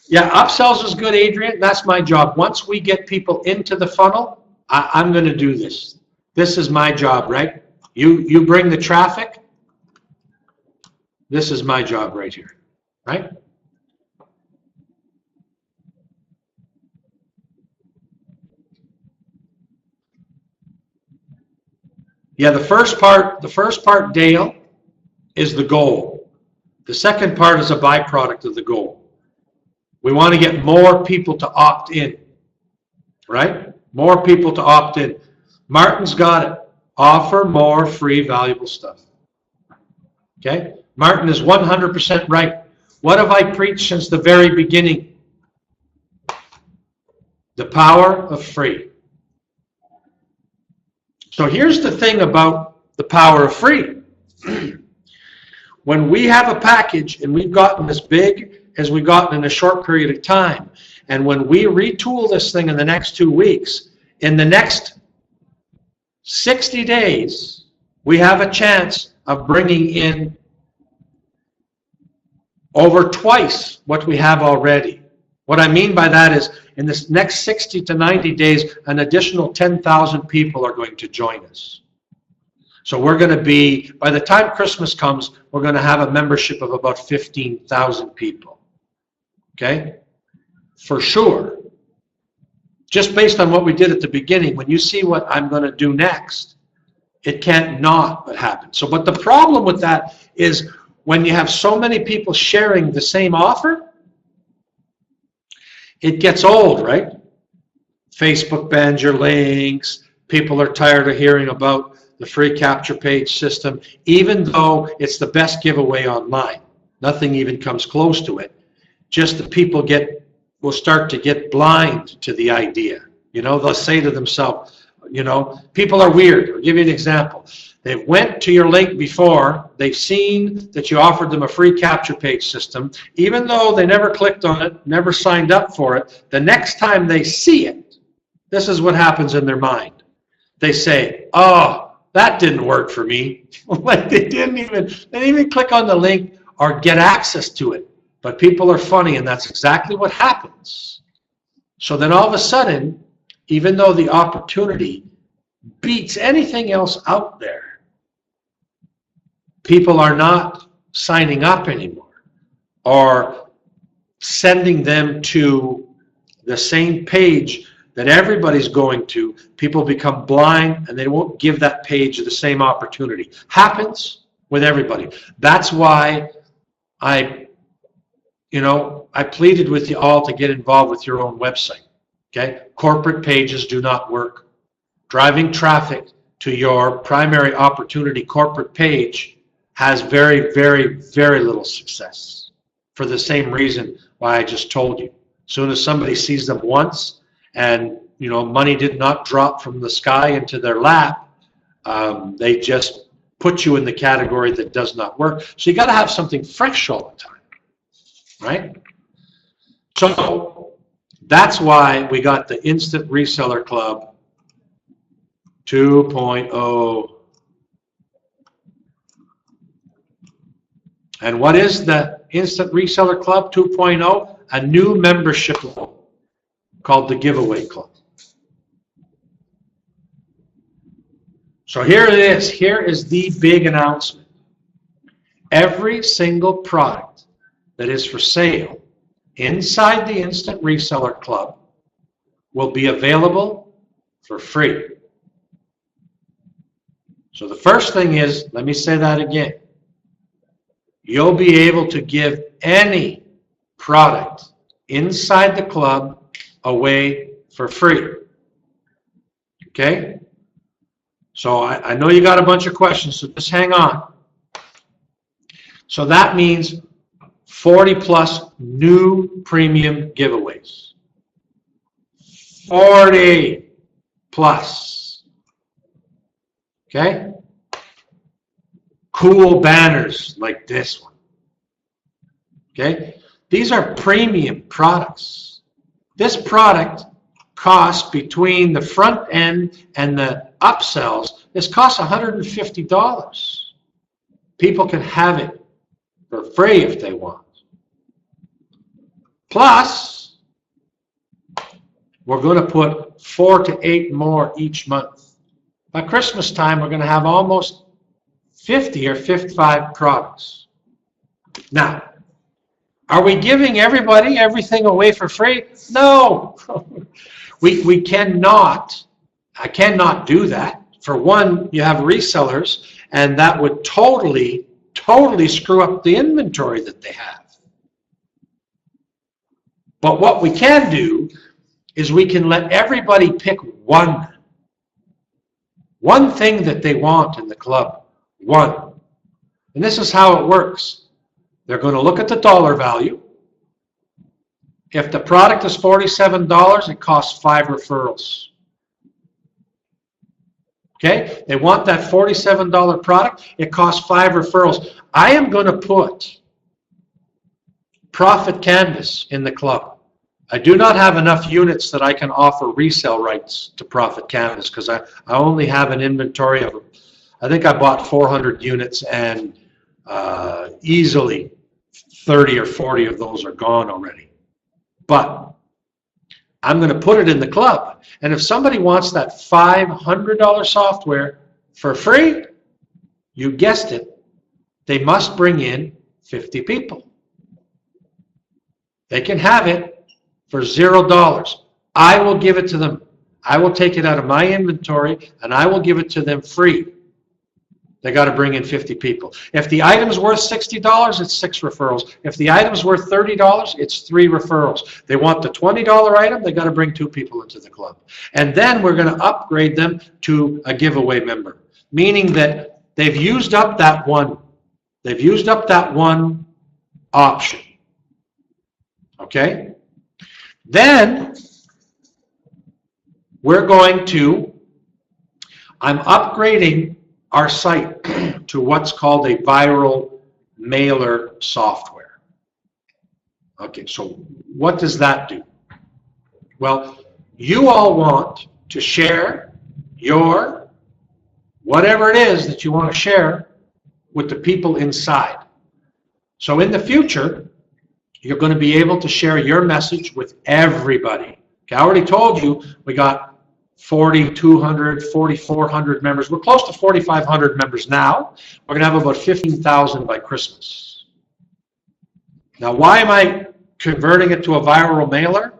Yeah, upsells is good, Adrian. That's my job. Once we get people into the funnel, I'm going to do this. This is my job, right? You bring the traffic. This is my job right here, right? Yeah, the first part, Dale, is the goal. The second part is a byproduct of the goal. We want to get more people to opt in, right? More people to opt in. Martin's got it. Offer more free, valuable stuff. Okay? Martin is 100% right. What have I preached since the very beginning? The power of free. So here's the thing about the power of free. When we have a package and we've gotten as big as we've gotten in a short period of time, and when we retool this thing in the next 2 weeks, in the next 60 days, we have a chance of bringing in over twice what we have already. What I mean by that is, in this next 60 to 90 days, an additional 10,000 people are going to join us. So we're going to be, by the time Christmas comes, we're going to have a membership of about 15,000 people. Okay? For sure. Just based on what we did at the beginning, when you see what I'm going to do next, it can't not but happen. So, but the problem with that is when you have so many people sharing the same offer, it gets old, right? Facebook bans your links. People are tired of hearing about the free capture page system, even though it's the best giveaway online. Nothing even comes close to it. Just the people will start to get blind to the idea. You know, they'll say to themselves, you know, people are weird. I'll give you an example. They went to your link before, they've seen that you offered them a free capture page system, even though they never clicked on it, never signed up for it. The next time they see it, this is what happens in their mind. They say, oh, that didn't work for me. Like they didn't even click on the link or get access to it. But people are funny, and that's exactly what happens. So then all of a sudden, even though the opportunity beats anything else out there, people are not signing up anymore or sending them to the same page that everybody's going to. People become blind and they won't give that page the same opportunity. Happens with everybody. That's why I pleaded with you all to get involved with your own website. Okay? Corporate pages do not work. Driving traffic to your primary opportunity corporate page has very, very, very little success for the same reason why I just told you. As soon as somebody sees them once and, you know, money did not drop from the sky into their lap, they just put you in the category that does not work. So you got to have something fresh all the time, right? So that's why we got the Instant Reseller Club 2.0. And what is the Instant Reseller Club 2.0? A new membership called the GiveAway Club. So here it is. Here is the big announcement. Every single product that is for sale inside the Instant Reseller Club will be available for free. So the first thing is, let me say that again. You'll be able to give any product inside the club away for free. Okay? So I know you got a bunch of questions, so just hang on. So that means 40 plus new premium giveaways. 40 plus. Okay? Cool banners like this one. Okay? These are premium products. This product costs, between the front end and the upsells, this costs $150. People can have it for free if they want. Plus, we're going to put 4 to 8 more each month. By Christmas time, we're going to have almost 50 or 55 products. Now, are we giving everybody everything away for free? No. We cannot. I cannot do that. For one, you have resellers, and that would totally screw up the inventory that they have. But what we can do is we can let everybody pick one thing that they want in the club. One. And this is how it works. They're going to look at the dollar value. If the product is $47, it costs 5 referrals. Okay? They want that $47 product. It costs 5 referrals. I am going to put Profit Canvas in the club. I do not have enough units that I can offer resale rights to Profit Canvas because I only have an inventory of, I think I bought 400 units and easily 30 or 40 of those are gone already. But I'm going to put it in the club. And if somebody wants that $500 software for free, you guessed it, they must bring in 50 people. They can have it for $0. I will give it to them. I will take it out of my inventory and I will give it to them free. They got to bring in 50 people. If the item's worth $60, it's 6 referrals. If the item's worth $30, it's 3 referrals. They want the $20 item, they got to bring 2 people into the club. And then we're going to upgrade them to a giveaway member, meaning that they've used up that one. They've used up that one option. Okay? Then we're going to, I'm upgrading our site to what's called a viral mailer software. Okay, so what does that do? Well, you all want to share your, whatever it is that you want to share with the people inside. So in the future, you're going to be able to share your message with everybody. Okay, I already told you we got 4,200, 4,400 members. We're close to 4,500 members now. We're going to have about 15,000 by Christmas. Now, why am I converting it to a viral mailer?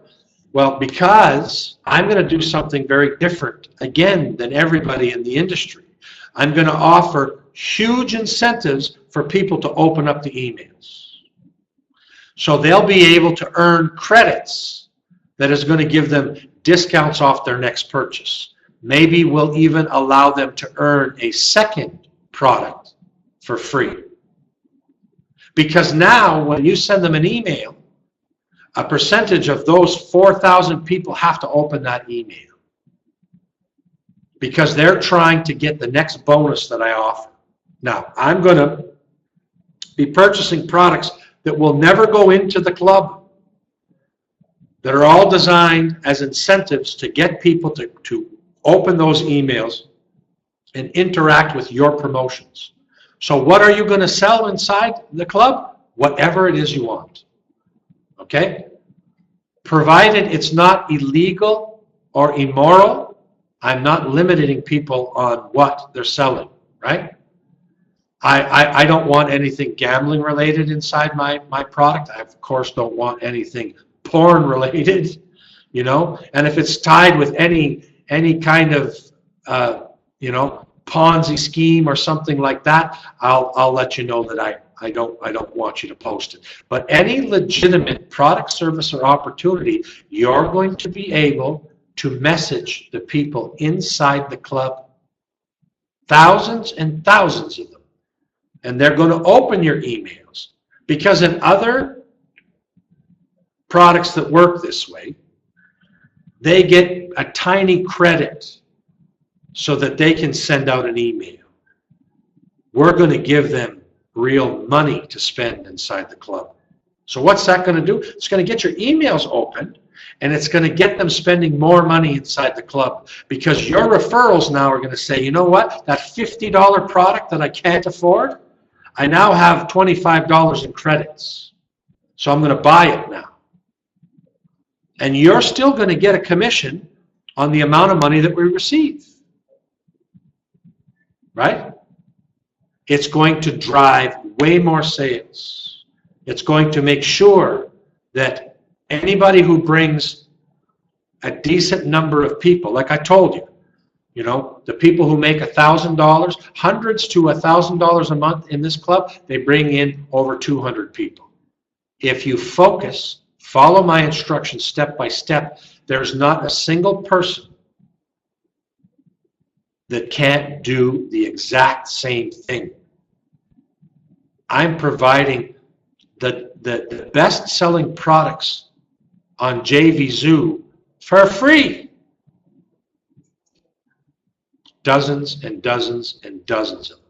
Well, because I'm going to do something very different, again, than everybody in the industry. I'm going to offer huge incentives for people to open up the emails. So they'll be able to earn credits that is going to give them discounts off their next purchase. Maybe we'll even allow them to earn a second product for free. Because now when you send them an email, a percentage of those 4,000 people have to open that email. Because they're trying to get the next bonus that I offer. Now, I'm going to be purchasing products that will never go into the club, that are all designed as incentives to get people to open those emails and interact with your promotions. So what are you going to sell inside the club? Whatever it is you want. Okay? Provided it's not illegal or immoral, I'm not limiting people on what they're selling, right? I don't want anything gambling related inside my product. I, of course, don't want anything porn related, you know, and if it's tied with any kind of you know, Ponzi scheme or something like that, I'll let you know that I don't want you to post it. But any legitimate product, service, or opportunity, you're going to be able to message the people inside the club, thousands and thousands of them, and they're going to open your emails, because in other products that work this way, they get a tiny credit so that they can send out an email. We're going to give them real money to spend inside the club. So what's that going to do? It's going to get your emails opened, and it's going to get them spending more money inside the club, because your referrals now are going to say, you know what, that $50 product that I can't afford, I now have $25 in credits. So I'm going to buy it now. And you're still going to get a commission on the amount of money that we receive. Right? It's going to drive way more sales. It's going to make sure that anybody who brings a decent number of people, like I told you, you know, the people who make $1,000, hundreds to $1,000 a month in this club, they bring in over 200 people. If you focus, follow my instructions step by step, there's not a single person that can't do the exact same thing. I'm providing the best-selling products on JVZoo for free. Dozens and dozens and dozens of them.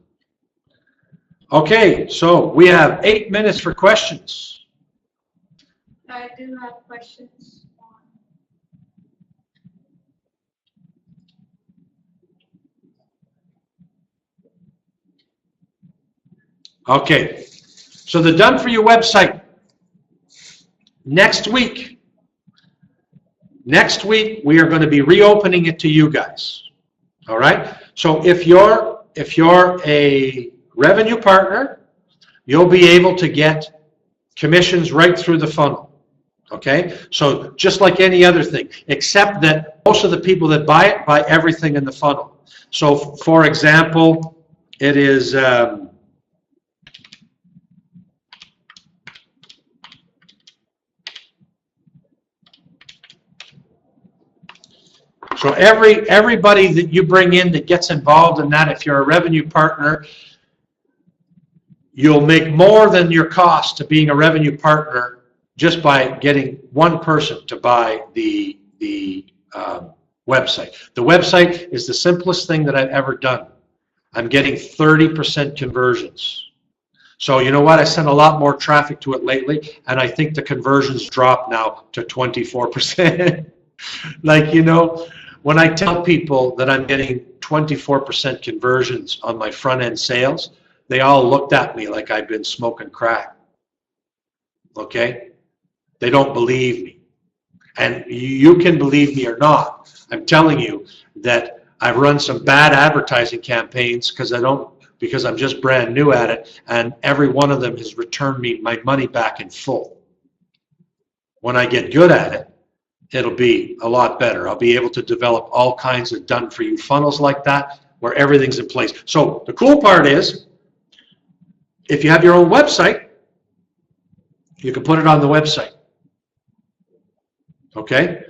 Okay, so we have 8 minutes for questions. I do have questions. Okay, so the Done For You website. Next week we are going to be reopening it to you guys. All right. So if you're a revenue partner, you'll be able to get commissions right through the funnel. Okay. So just like any other thing, except that most of the people that buy it buy everything in the funnel. So for example, it is. So everybody that you bring in that gets involved in that, if you're a revenue partner, you'll make more than your cost to being a revenue partner just by getting one person to buy the website. The website is the simplest thing that I've ever done. I'm getting 30% conversions. So you know what? I sent a lot more traffic to it lately, and I think the conversions dropped now to 24%. Like, you know, when I tell people that I'm getting 24% conversions on my front-end sales, they all looked at me like I've been smoking crack. Okay? They don't believe me. And you can believe me or not. I'm telling you that I've run some bad advertising campaigns because I'm just brand new at it, and every one of them has returned me my money back in full. When I get good at it, it'll be a lot better. I'll be able to develop all kinds of done-for-you funnels like that where everything's in place. So the cool part is, if you have your own website, you can put it on the website. Okay?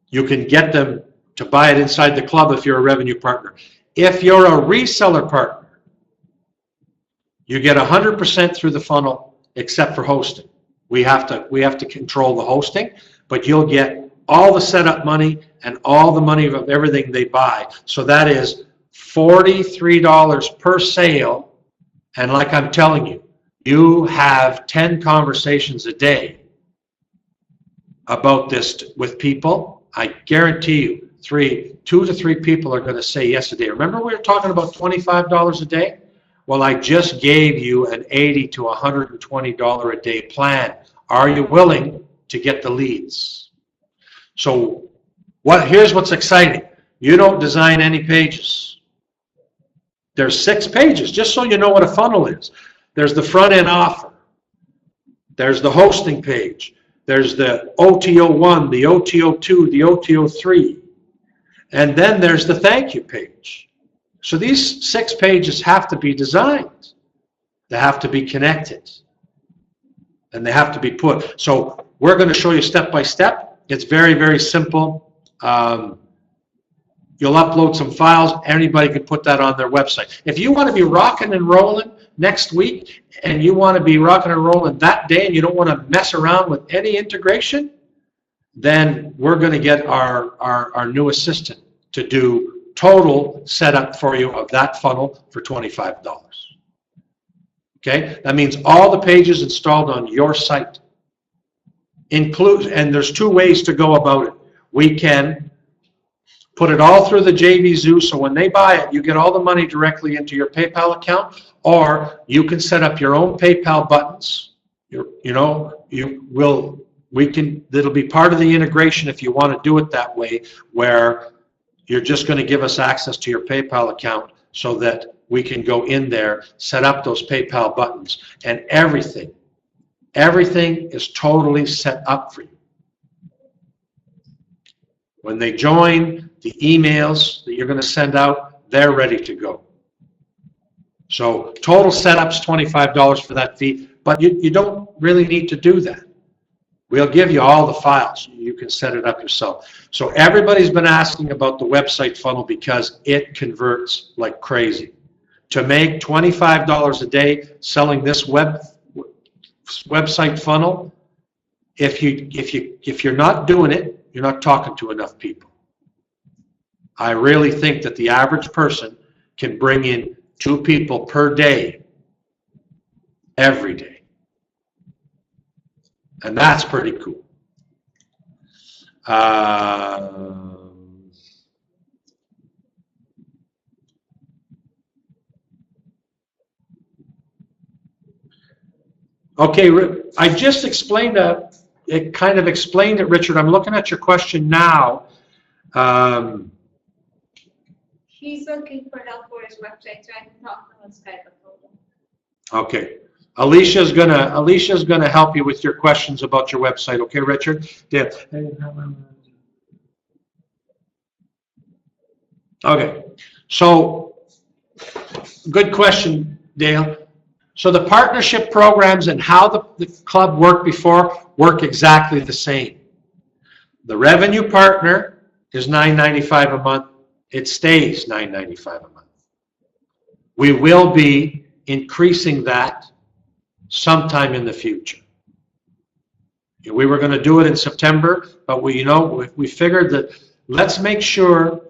You can get them to buy it inside the club if you're a revenue partner. If you're a reseller partner, you get 100% through the funnel except for hosting. We have to control the hosting, but you'll get all the setup money and all the money of everything they buy. So that is $43 per sale. And like I'm telling you, you have 10 conversations a day about this with people. I guarantee you, 2 to 3 people are going to say yes a day. Remember we were talking about $25 a day? Well, I just gave you an $80 to $120 a day plan. Are you willing to get the leads? So here's what's exciting. You don't design any pages. There's 6 pages, just so you know what a funnel is. There's the front end offer. There's the hosting page. There's the OTO1, the OTO2, the OTO3. And then there's the thank you page. So these 6 pages have to be designed. They have to be connected. And they have to be put. So we're going to show you step by step. It's very, very simple. You'll upload some files. Anybody can put that on their website. If you want to be rocking and rolling next week, and you want to be rocking and rolling that day, and you don't want to mess around with any integration, then we're going to get our new assistant to do total setup for you of that funnel for $25. Okay? That means all the pages installed on your site. And there's 2 ways to go about it. We can put it all through the JVZoo, so when they buy it, you get all the money directly into your PayPal account, or you can set up your own PayPal buttons. You will that'll be part of the integration if you want to do it that way, where you're just going to give us access to your PayPal account so that we can go in there, set up those PayPal buttons, and everything is totally set up for you. When they join, the emails that you're going to send out, they're ready to go. So total setup's $25 for that fee, but you don't really need to do that. We'll give you all the files. You can set it up yourself. So everybody's been asking about the website funnel because it converts like crazy. To make $25 a day selling this website funnel, if you're not doing it, you're not talking to enough people. I really think that the average person can bring in 2 people per day, every day. And that's pretty cool. Okay, I just explained it kind of explained it, Richard. I'm looking at your question now. He's looking for help for his website, so I can talk to him on Skype. Okay. Alicia's gonna help you with your questions about your website. Okay, Richard? Yeah. Okay. So, good question, Dale. So the partnership programs and how the club worked before work exactly the same. The revenue partner is $9.95 a month. It stays $9.95 a month. We will be increasing that sometime in the future. We were going to do it in September, but we figured that let's make sure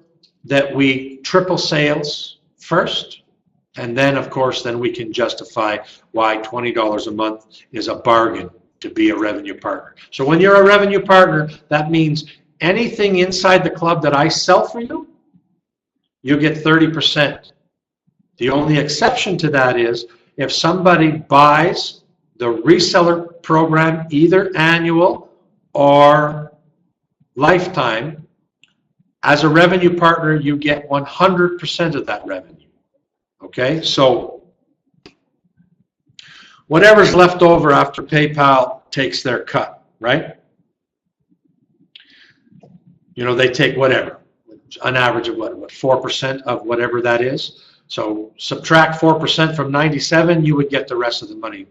that we triple sales first, and then of course then we can justify why $20 a month is a bargain to be a revenue partner. So when you're a revenue partner, that means anything inside the club that I sell for you, you get 30%. The only exception to that is if somebody buys the reseller program, either annual or lifetime, as a revenue partner, you get 100% of that revenue. Okay, so whatever's left over after PayPal takes their cut, right? You know, they take whatever, an average of what 4% of whatever that is. So subtract 4% from 97, you would get the rest of the money.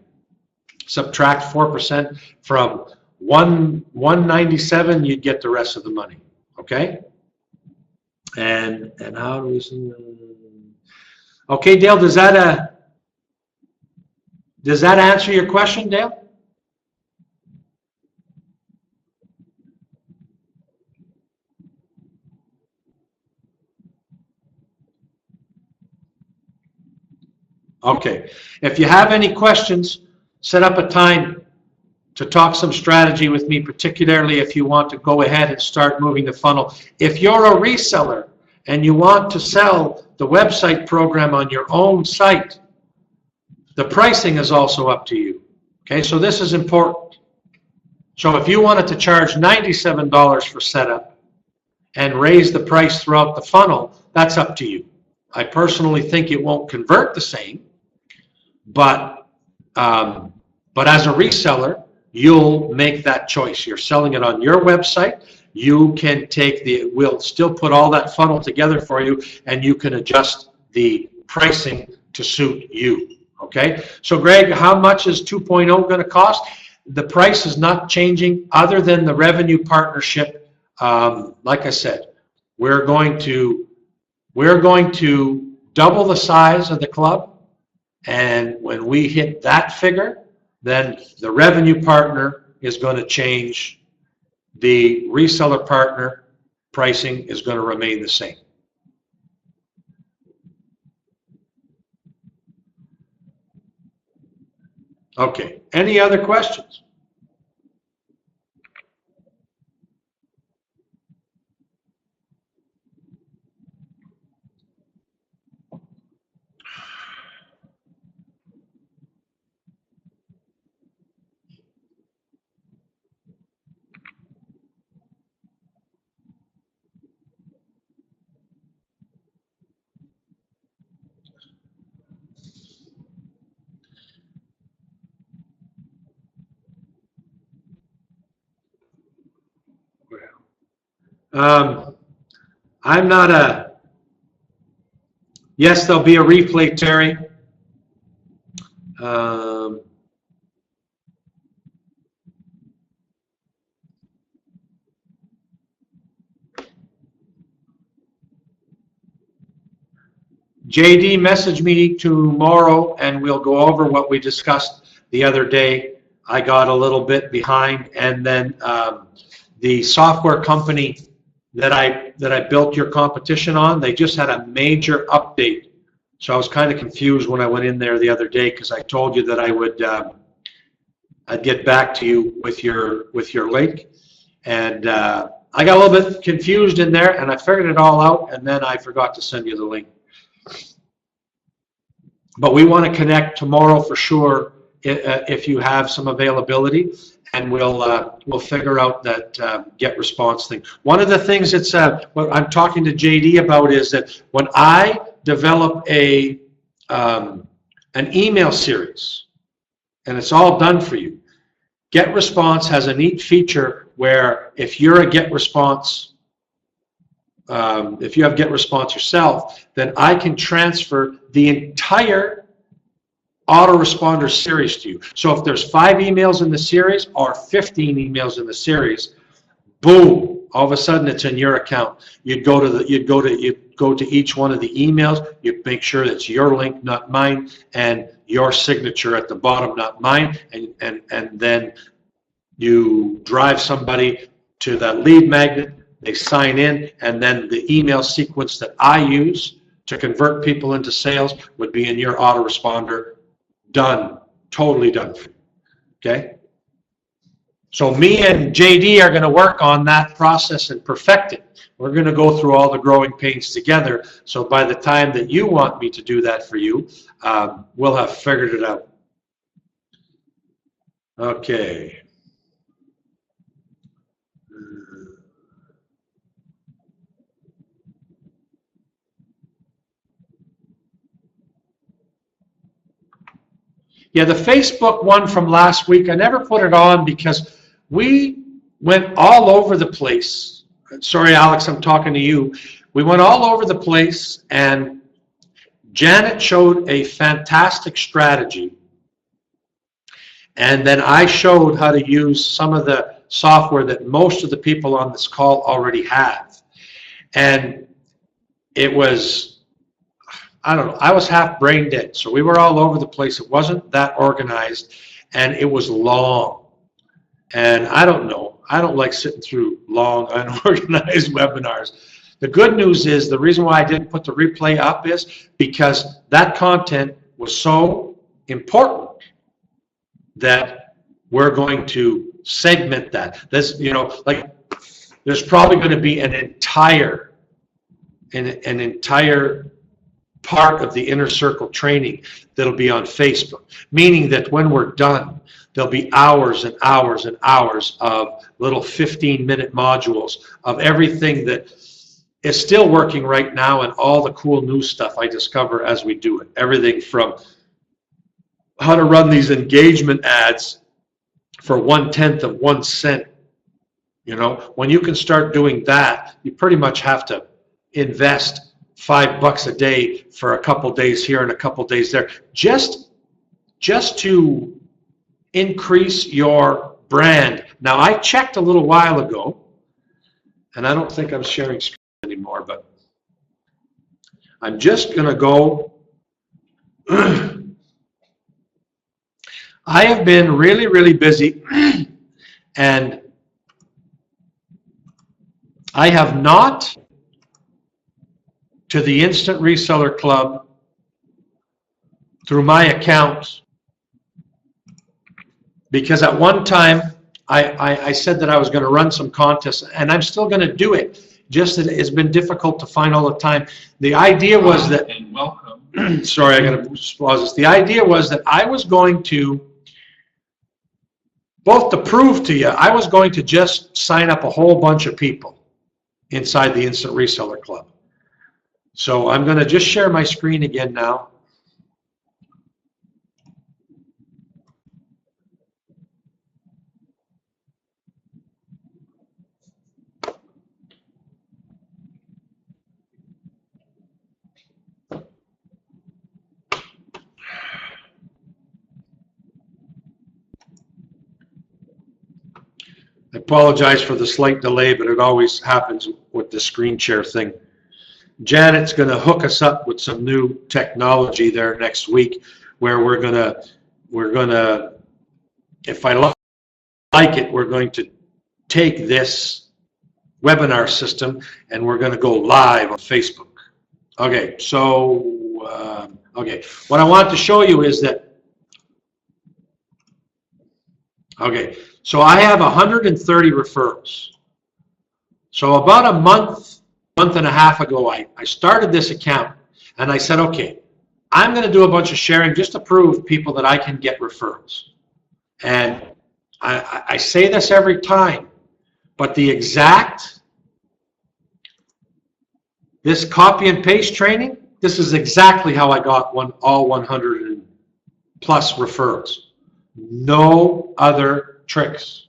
Subtract 4% from 197, you'd get the rest of the money. Okay? And how do we? Okay, Dale, does that answer your question, Dale? Okay. If you have any questions, set up a time to talk some strategy with me, particularly if you want to go ahead and start moving the funnel. If you're a reseller and you want to sell the website program on your own site, the pricing is also up to you. Okay, so this is important. So if you wanted to charge $97 for setup and raise the price throughout the funnel, that's up to you. I personally think it won't convert the same, but as a reseller, you'll make that choice. You're selling it on your website. You can we'll still put all that funnel together for you, and you can adjust the pricing to suit you. Okay? So Greg, how much is 2.0 going to cost? The price is not changing other than the revenue partnership. Like I said, we're going to double the size of the club, and when we hit that figure, then the revenue partner is going to change. The reseller partner pricing is going to remain the same. Okay, any other questions? I'm not a, yes, there'll be a replay, Terry. JD, message me tomorrow and we'll go over what we discussed the other day. I got a little bit behind, and then the software company that I built your competition on, they just had a major update. So I was kind of confused when I went in there the other day, because I told you that I would I'd get back to you with your link, and I got a little bit confused in there, and I figured it all out, and then I forgot to send you the link. But we want to connect tomorrow for sure, if you have some availability, and we'll figure out that get response thing. One of the things that's what I'm talking to JD about is that when I develop an email series, and it's all done for you, Get Response has a neat feature where if you're a Get Response, if you have Get Response yourself, then I can transfer the entire autoresponder series to you. So if there's 5 emails in the series or 15 emails in the series, boom, all of a sudden it's in your account. You'd go to each one of the emails, you make sure it's your link, not mine, and your signature at the bottom, not mine, and then you drive somebody to that lead magnet, they sign in, and then the email sequence that I use to convert people into sales would be in your autoresponder. Done, totally done for you. Okay? So me and JD are going to work on that process and perfect it. We're going to go through all the growing pains together, so by the time that you want me to do that for you, we'll have figured it out. Okay. Yeah, the Facebook one from last week, I never put it on because we went all over the place. Sorry, Alex, I'm talking to you. We went all over the place, and Janet showed a fantastic strategy, and then I showed how to use some of the software that most of the people on this call already have. And it was, I don't know, I was half brain dead. So we were all over the place. It wasn't that organized, and it was long. And I don't know, I don't like sitting through long, unorganized webinars. The good news is, the reason why I didn't put the replay up is because that content was so important that we're going to segment that. This, you know, like, there's probably going to be an entire part of the Inner Circle training that'll be on Facebook, meaning that when we're done, there'll be hours and hours and hours of little 15-minute modules of everything that is still working right now, and all the cool new stuff I discover as we do it. Everything from how to run these engagement ads for 1/10 of 1 cent. You know, when you can start doing that, you pretty much have to invest $5 a day for a couple days here and a couple days there, just to increase your brand. Now, I checked a little while ago, and I don't think I'm sharing screen anymore, but I'm just going to go. I have been really, really busy, and I have not to the Instant Reseller Club through my account, because at one time I said that I was going to run some contests, and I'm still going to do it. Just that it's been difficult to find all the time. The idea was that, and welcome. Sorry, I got to pause this. The idea was that I was going to, both to prove to you, I was going to just sign up a whole bunch of people inside the Instant Reseller Club. So I'm going to just share my screen again now. I apologize for the slight delay, but it always happens with the screen share thing. Janet's going to hook us up with some new technology there next week, where we're going to, if I like it, we're going to take this webinar system and we're going to go live on Facebook. Okay, so, okay, what I want to show you is that, okay, so I have 130 referrals. So about a month and a half ago, I started this account and I said, okay, I'm going to do a bunch of sharing just to prove people that I can get referrals. And I say this every time, but this copy and paste training, this is exactly how I got all 100 plus referrals. No other tricks,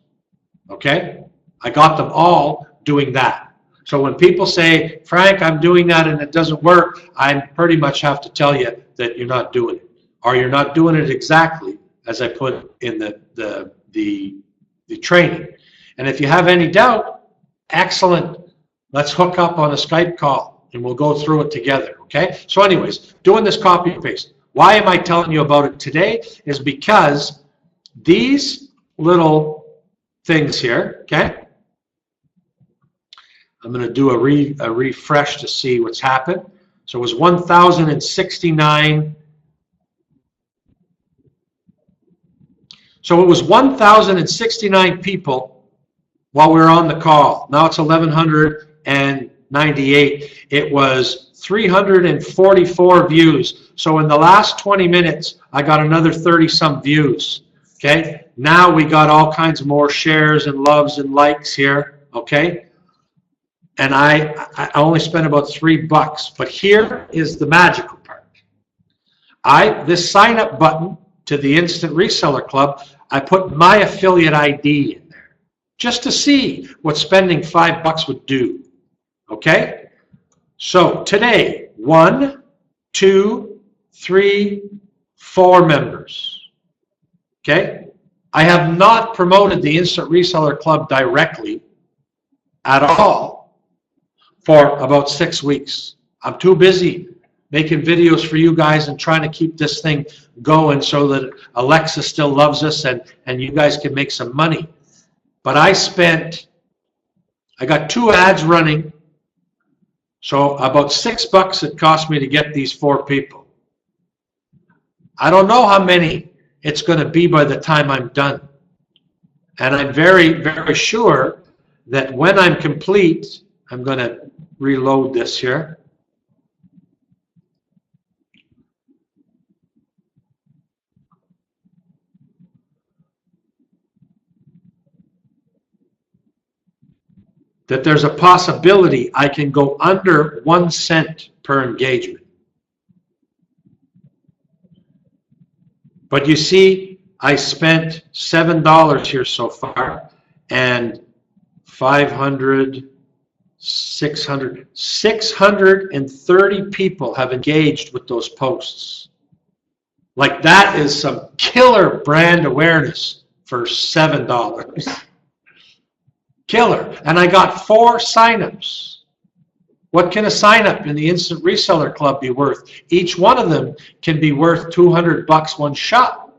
okay? I got them all doing that. So when people say, Frank, I'm doing that and it doesn't work, I pretty much have to tell you that you're not doing it, or you're not doing it exactly as I put in the training. And if you have any doubt, excellent. Let's hook up on a Skype call and we'll go through it together, okay? So anyways, doing this copy and paste. Why am I telling you about it today? Is because these little things here, okay? I'm going to do a refresh to see what's happened. So it was 1,069. So it was 1,069 people while we were on the call. Now it's 1,198. It was 344 views. So in the last 20 minutes, I got another 30-some views. Okay. Now we got all kinds of more shares and loves and likes here. Okay. And I only spent about $3, but here is the magical part. This sign up button to the Instant Reseller Club, I put my affiliate ID in there just to see what spending $5 would do. Okay? So today, 1, 2, 3, 4 members. Okay? I have not promoted the Instant Reseller Club directly at all for about 6 weeks. I'm too busy making videos for you guys and trying to keep this thing going so that Alexa still loves us and you guys can make some money. But I got 2 ads running, so about $6 it cost me to get these 4 people. I don't know how many it's going to be by the time I'm done. And I'm very, very sure that when I'm complete, I'm going to reload this here. That there's a possibility I can go under 1 cent per engagement. But you see, I spent $7 here so far, and 500, 630 people have engaged with those posts. Like, that is some killer brand awareness for $7. Killer. And I got 4 signups. What can a sign-up in the Instant Reseller Club be worth? Each one of them can be worth $200 one shot.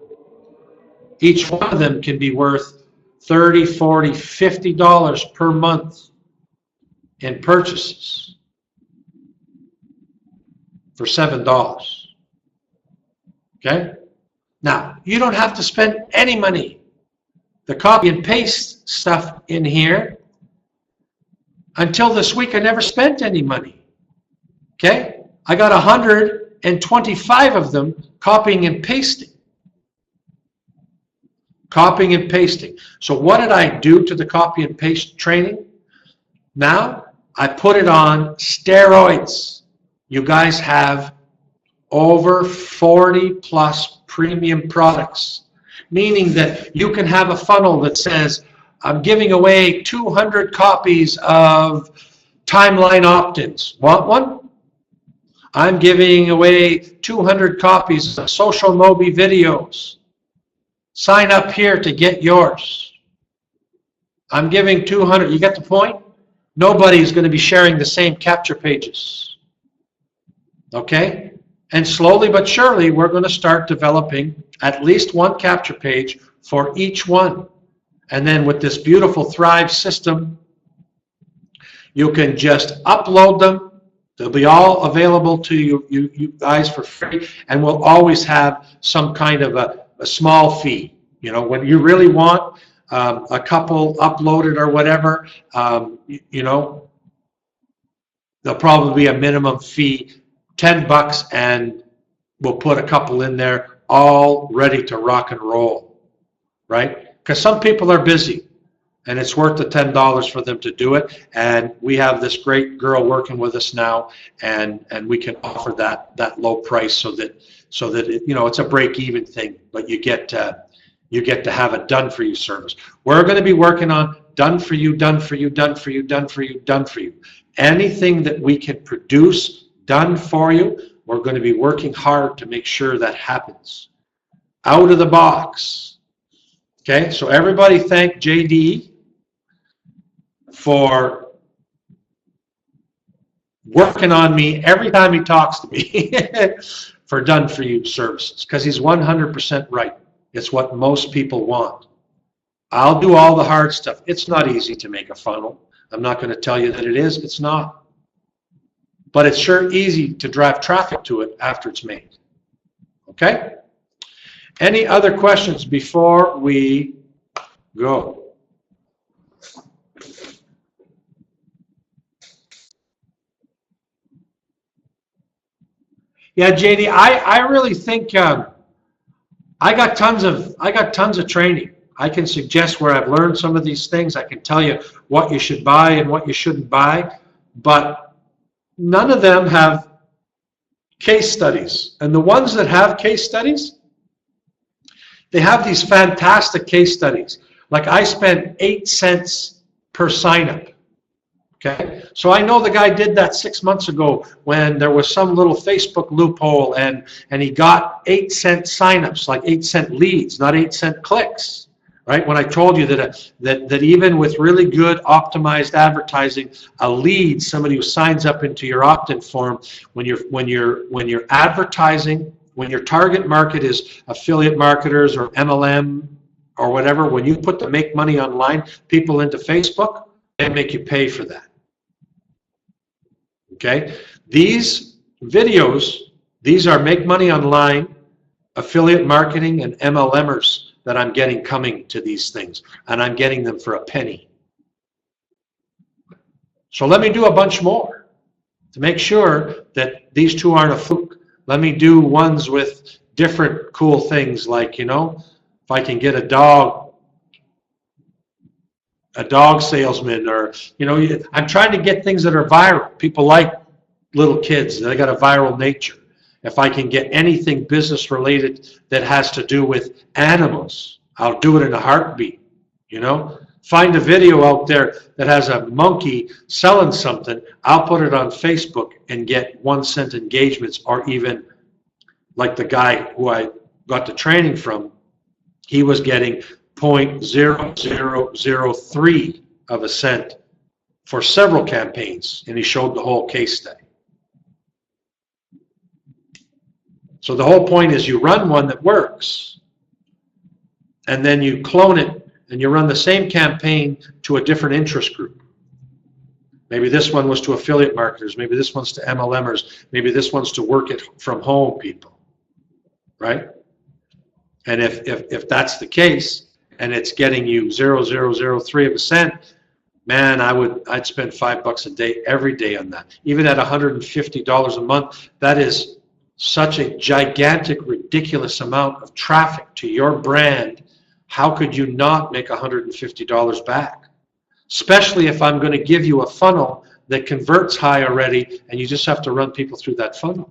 Each one of them can be worth $30, $40, $50 per month in purchases for $7. Okay? Now, you don't have to spend any money. The copy and paste stuff in here, until this week, I never spent any money. Okay? I got 125 of them copying and pasting. Copying and pasting. So what did I do to the copy and paste training? Now, I put it on steroids. You guys have over 40 plus premium products, meaning that you can have a funnel that says, I'm giving away 200 copies of Timeline Opt-ins. Want one? I'm giving away 200 copies of Social Mobi videos. Sign up here to get yours. I'm giving 200. You get the point? Nobody's going to be sharing the same capture pages. Okay? And slowly but surely, we're going to start developing at least one capture page for each one. And then with this beautiful Thrive system, you can just upload them. They'll be all available to you guys for free, and we'll always have some kind of a small fee. You know, when you really want a couple uploaded or whatever, you know, there'll probably be a minimum fee, $10, and we'll put a couple in there all ready to rock and roll, right? Because some people are busy, and it's worth the $10 for them to do it. And we have this great girl working with us now, and we can offer that low price so that it, you know, it's a break-even thing, but you get to have a done for you service. We're going to be working on done for you, done for you, done for you, done for you, done for you. Anything that we can produce done for you, we're going to be working hard to make sure that happens. Out of the box. Okay, so everybody thank JD for working on me every time he talks to me for done for you services, because he's 100% right. It's what most people want. I'll do all the hard stuff. It's not easy to make a funnel. I'm not going to tell you that it is. It's not. But it's sure easy to drive traffic to it after it's made. Okay? Any other questions before we go? Yeah, JD, I really think I got tons of training. I can suggest where I've learned some of these things. I can tell you what you should buy and what you shouldn't buy, but none of them have case studies. And the ones that have case studies, they have these fantastic case studies. Like I spent 8 cents per sign-up. Okay, so I know the guy did that 6 months ago when there was some little Facebook loophole, and he got 8 cent signups, like 8 cent leads, not 8 cent clicks. Right? When I told you that even with really good optimized advertising, a lead, somebody who signs up into your opt-in form, when you're advertising, when your target market is affiliate marketers or MLM or whatever, when you put the make money online people into Facebook, they make you pay for that. Okay? These videos, these are make money online, affiliate marketing, and MLMers that I'm getting coming to these things, and I'm getting them for a penny. So let me do a bunch more to make sure that these two aren't a fluke. Let me do ones with different cool things, like, you know, if I can get a dog salesman, or, you know, I'm trying to get things that are viral. People like little kids, they got a viral nature. If I can get anything business related that has to do with animals, I'll do it in a heartbeat, you know. Find a video out there that has a monkey selling something, I'll put it on Facebook and get 1 cent engagements, or even like the guy who I got the training from, he was getting 0.0003 of a cent for several campaigns, and he showed the whole case study. So the whole point is you run one that works, and then you clone it, and you run the same campaign to a different interest group. Maybe this one was to affiliate marketers, maybe this one's to MLMers, maybe this one's to work it from home people, right? And if that's the case, and it's getting you 0.0003 of a cent, man, I'd spend $5 a day every day on that. Even at $150 a month, that is such a gigantic, ridiculous amount of traffic to your brand. How could you not make $150 back? Especially if I'm going to give you a funnel that converts high already, and you just have to run people through that funnel.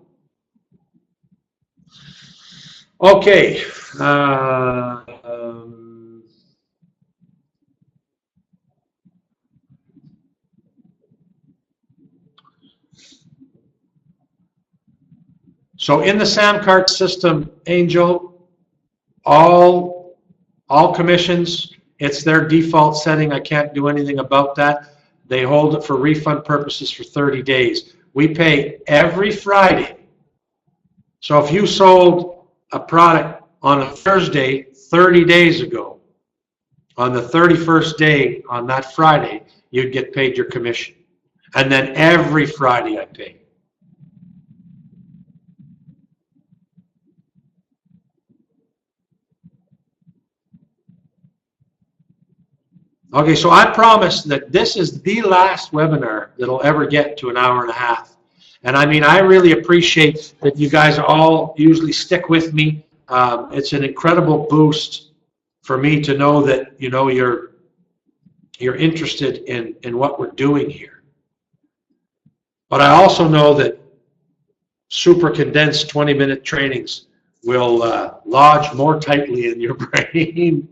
Okay. So in the SamCart system, Angel, all commissions It's their default setting. I can't do anything about that. They hold it for refund purposes for 30 days. We pay every Friday. So if you sold a product on a Thursday 30 days ago, on the 31st day on that Friday, you'd get paid your commission. And then every Friday I pay. Okay, so I promise that this is the last webinar that'll ever get to an hour and a half. And I mean, I really appreciate that you guys all usually stick with me. It's an incredible boost for me to know that, you know, you're interested in what we're doing here. But I also know that super condensed 20-minute trainings will lodge more tightly in your brain,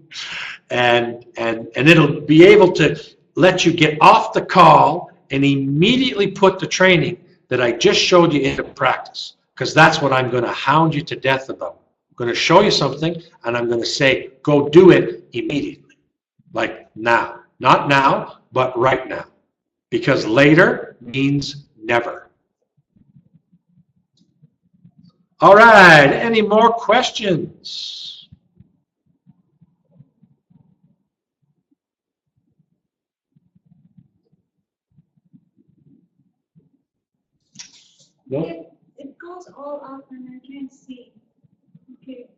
and it'll be able to let you get off the call and immediately put the training that I just showed you into practice, because that's what I'm going to hound you to death about. I'm going to show you something, and I'm going to say, go do it immediately, like now. Not now, but right now, because later means never. All right, any more questions? No? It goes all up and I can't see. Okay.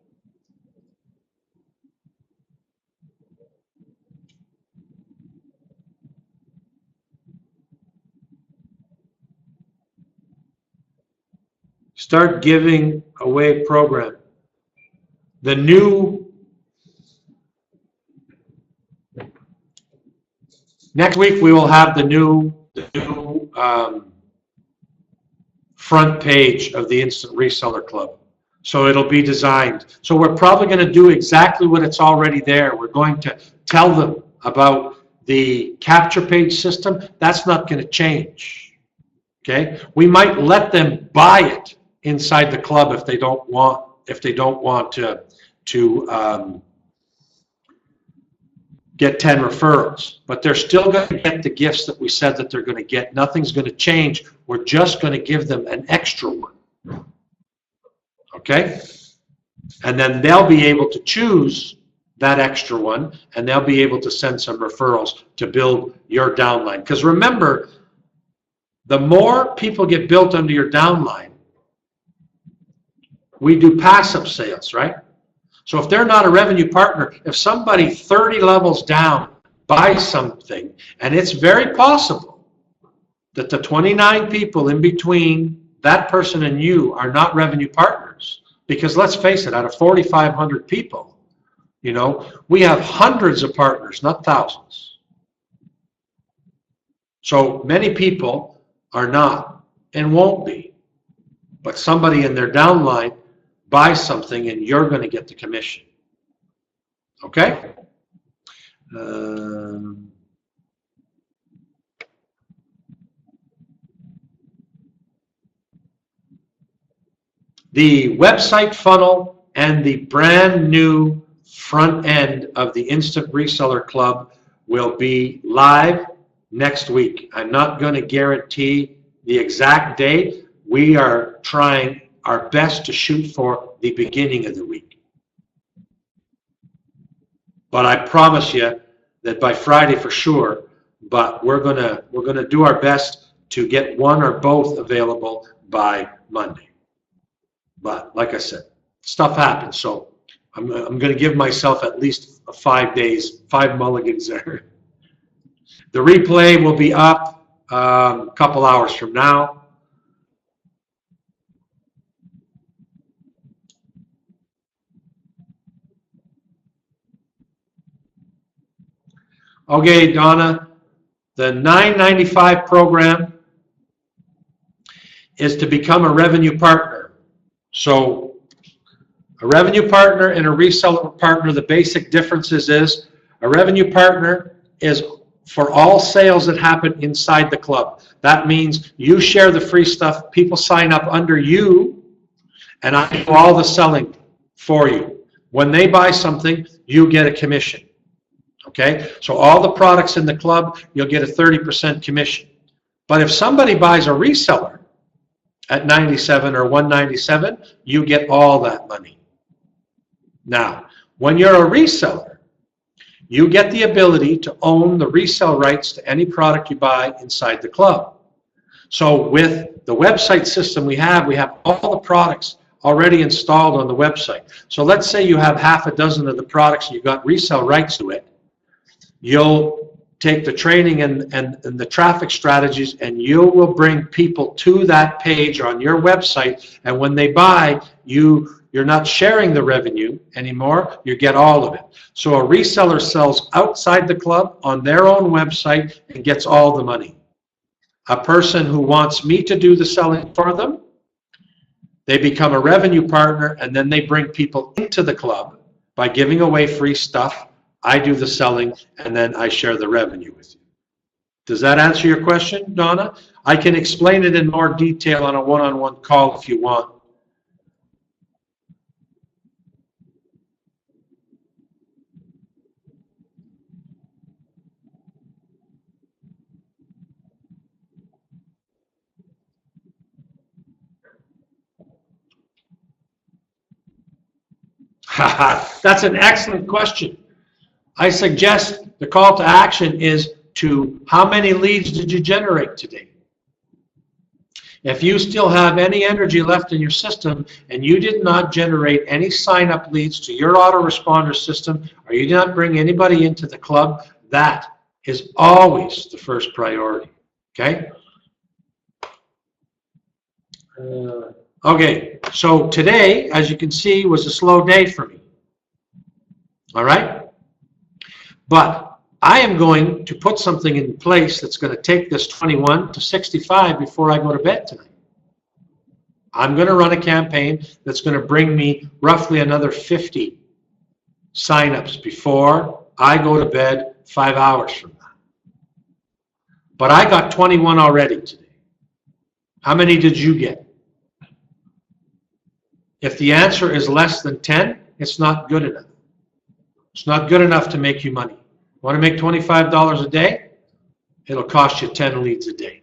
Start giving away program. The new, next week we will have the new front page of the Instant Reseller Club. So it'll be designed. So we're probably going to do exactly what it's already there. We're going to tell them about the capture page system. That's not going to change. Okay? We might let them buy it inside the club if they don't want to get 10 referrals, but they're still going to get the gifts that we said that they're going to get. Nothing's going to change. We're just going to give them an extra one. Okay? And then they'll be able to choose that extra one, and they'll be able to send some referrals to build your downline. Because remember, the more people get built under your downline, we do passive sales, right? So if they're not a revenue partner, if somebody 30 levels down buys something, and it's very possible that the 29 people in between that person and you are not revenue partners, because let's face it, out of 4,500 people, you know, we have hundreds of partners, not thousands. So many people are not and won't be, but somebody in their downline buy something and you're going to get the commission. Okay? The website funnel and the brand new front end of the Instant Reseller Club will be live next week. I'm not going to guarantee the exact date. We are trying our best to shoot for the beginning of the week. But I promise you that by Friday for sure, but we're gonna do our best to get one or both available by Monday. But like I said, stuff happens, so I'm going to give myself at least 5 days, 5 mulligans there. The replay will be up a couple hours from now. Okay, Donna, the $9.95 program is to become a revenue partner. So a revenue partner and a reseller partner, the basic differences is a revenue partner is for all sales that happen inside the club. That means you share the free stuff, people sign up under you, and I do all the selling for you. When they buy something, you get a commission. Okay, so all the products in the club, you'll get a 30% commission. But if somebody buys a reseller at 97 or 197, you get all that money. Now, when you're a reseller, you get the ability to own the resale rights to any product you buy inside the club. So with the website system we have all the products already installed on the website. So let's say you have half a dozen of the products and you've got resale rights to it. You'll take the training and the traffic strategies, and you will bring people to that page on your website, and when they buy, you're not sharing the revenue anymore, you get all of it. So a reseller sells outside the club on their own website and gets all the money. A person who wants me to do the selling for them, they become a revenue partner, and then they bring people into the club by giving away free stuff. I do the selling, and then I share the revenue with you. Does that answer your question, Donna? I can explain it in more detail on a one-on-one call if you want. That's an excellent question. I suggest the call to action is to how many leads did you generate today? If you still have any energy left in your system and you did not generate any sign-up leads to your autoresponder system, or you did not bring anybody into the club, that is always the first priority, okay? Okay, so today, as you can see, was a slow day for me. All right? But I am going to put something in place that's going to take this 21 to 65 before I go to bed tonight. I'm going to run a campaign that's going to bring me roughly another 50 signups before I go to bed 5 hours from now. But I got 21 already today. How many did you get? If the answer is less than 10, it's not good enough. It's not good enough to make you money. Want to make $25 a day? It'll cost you 10 leads a day.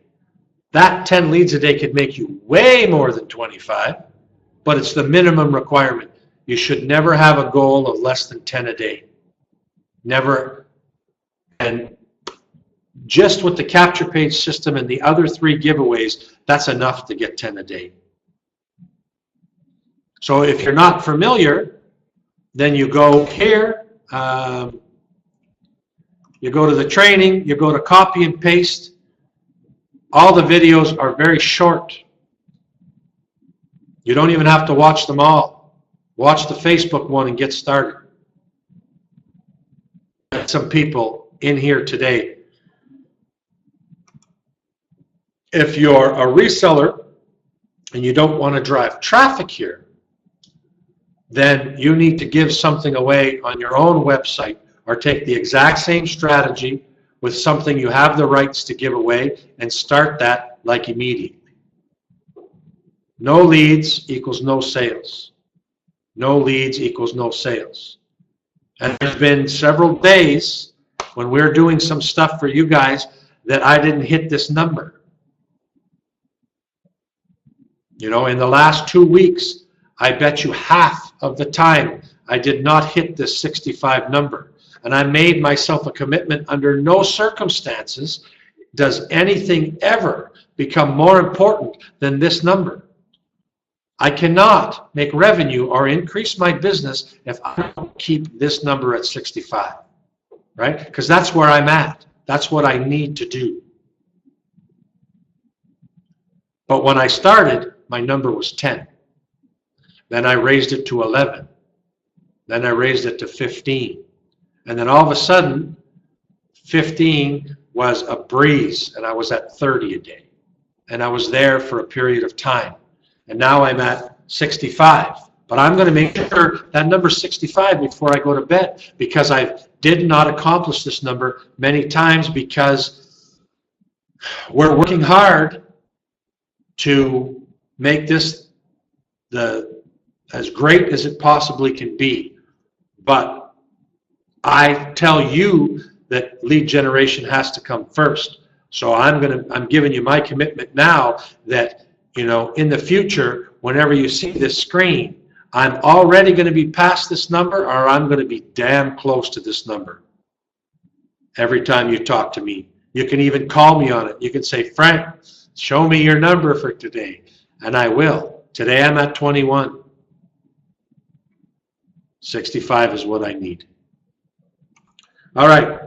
That 10 leads a day could make you way more than 25, but it's the minimum requirement. You should never have a goal of less than 10 a day. Never. And just with the capture page system and the other 3 giveaways, that's enough to get 10 a day. So if you're not familiar, then you go here, you go to the training, you go to copy and paste. All the videos are very short. You don't even have to watch them all. Watch the Facebook one and get started. Some people in here today. If you're a reseller and you don't want to drive traffic here, then you need to give something away on your own website, or take the exact same strategy with something you have the rights to give away and start that like immediately. No leads equals no sales. No leads equals no sales. And there's been several days when we're doing some stuff for you guys that I didn't hit this number. You know, in the last 2 weeks, I bet you half of the time I did not hit this 65 number. And I made myself a commitment. Under no circumstances does anything ever become more important than this number. I cannot make revenue or increase my business if I don't keep this number at 65, right? Because that's where I'm at. That's what I need to do. But when I started, my number was 10. Then I raised it to 11. Then I raised it to 15. And then all of a sudden, 15 was a breeze, and I was at 30 a day. And I was there for a period of time. And now I'm at 65. But I'm going to make sure that number 65 before I go to bed, because I did not accomplish this number many times, because we're working hard to make this as great as it possibly can be. But I tell you that lead generation has to come first. So I'm giving you my commitment now that, you know, in the future, whenever you see this screen, I'm already going to be past this number, or I'm going to be damn close to this number every time you talk to me. You can even call me on it. You can say, Frank, show me your number for today, and I will. Today I'm at 21. 65 is what I need. All right.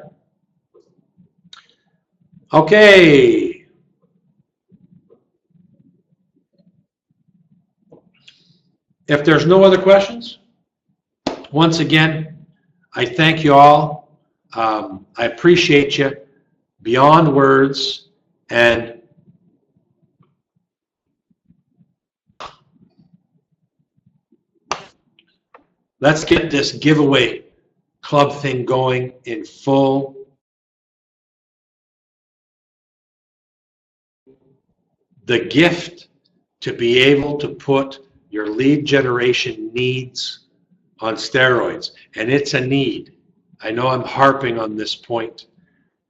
Okay. If there's no other questions, once again, I thank you all. I appreciate you beyond words, and let's get this giveaway club thing going in full. The gift to be able to put your lead generation needs on steroids, and it's a need. I know I'm harping on this point,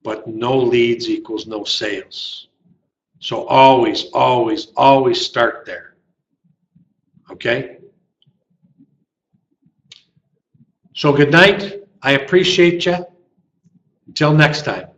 but no leads equals no sales. So always, always, always start there. Okay? So good night. I appreciate you. Until next time.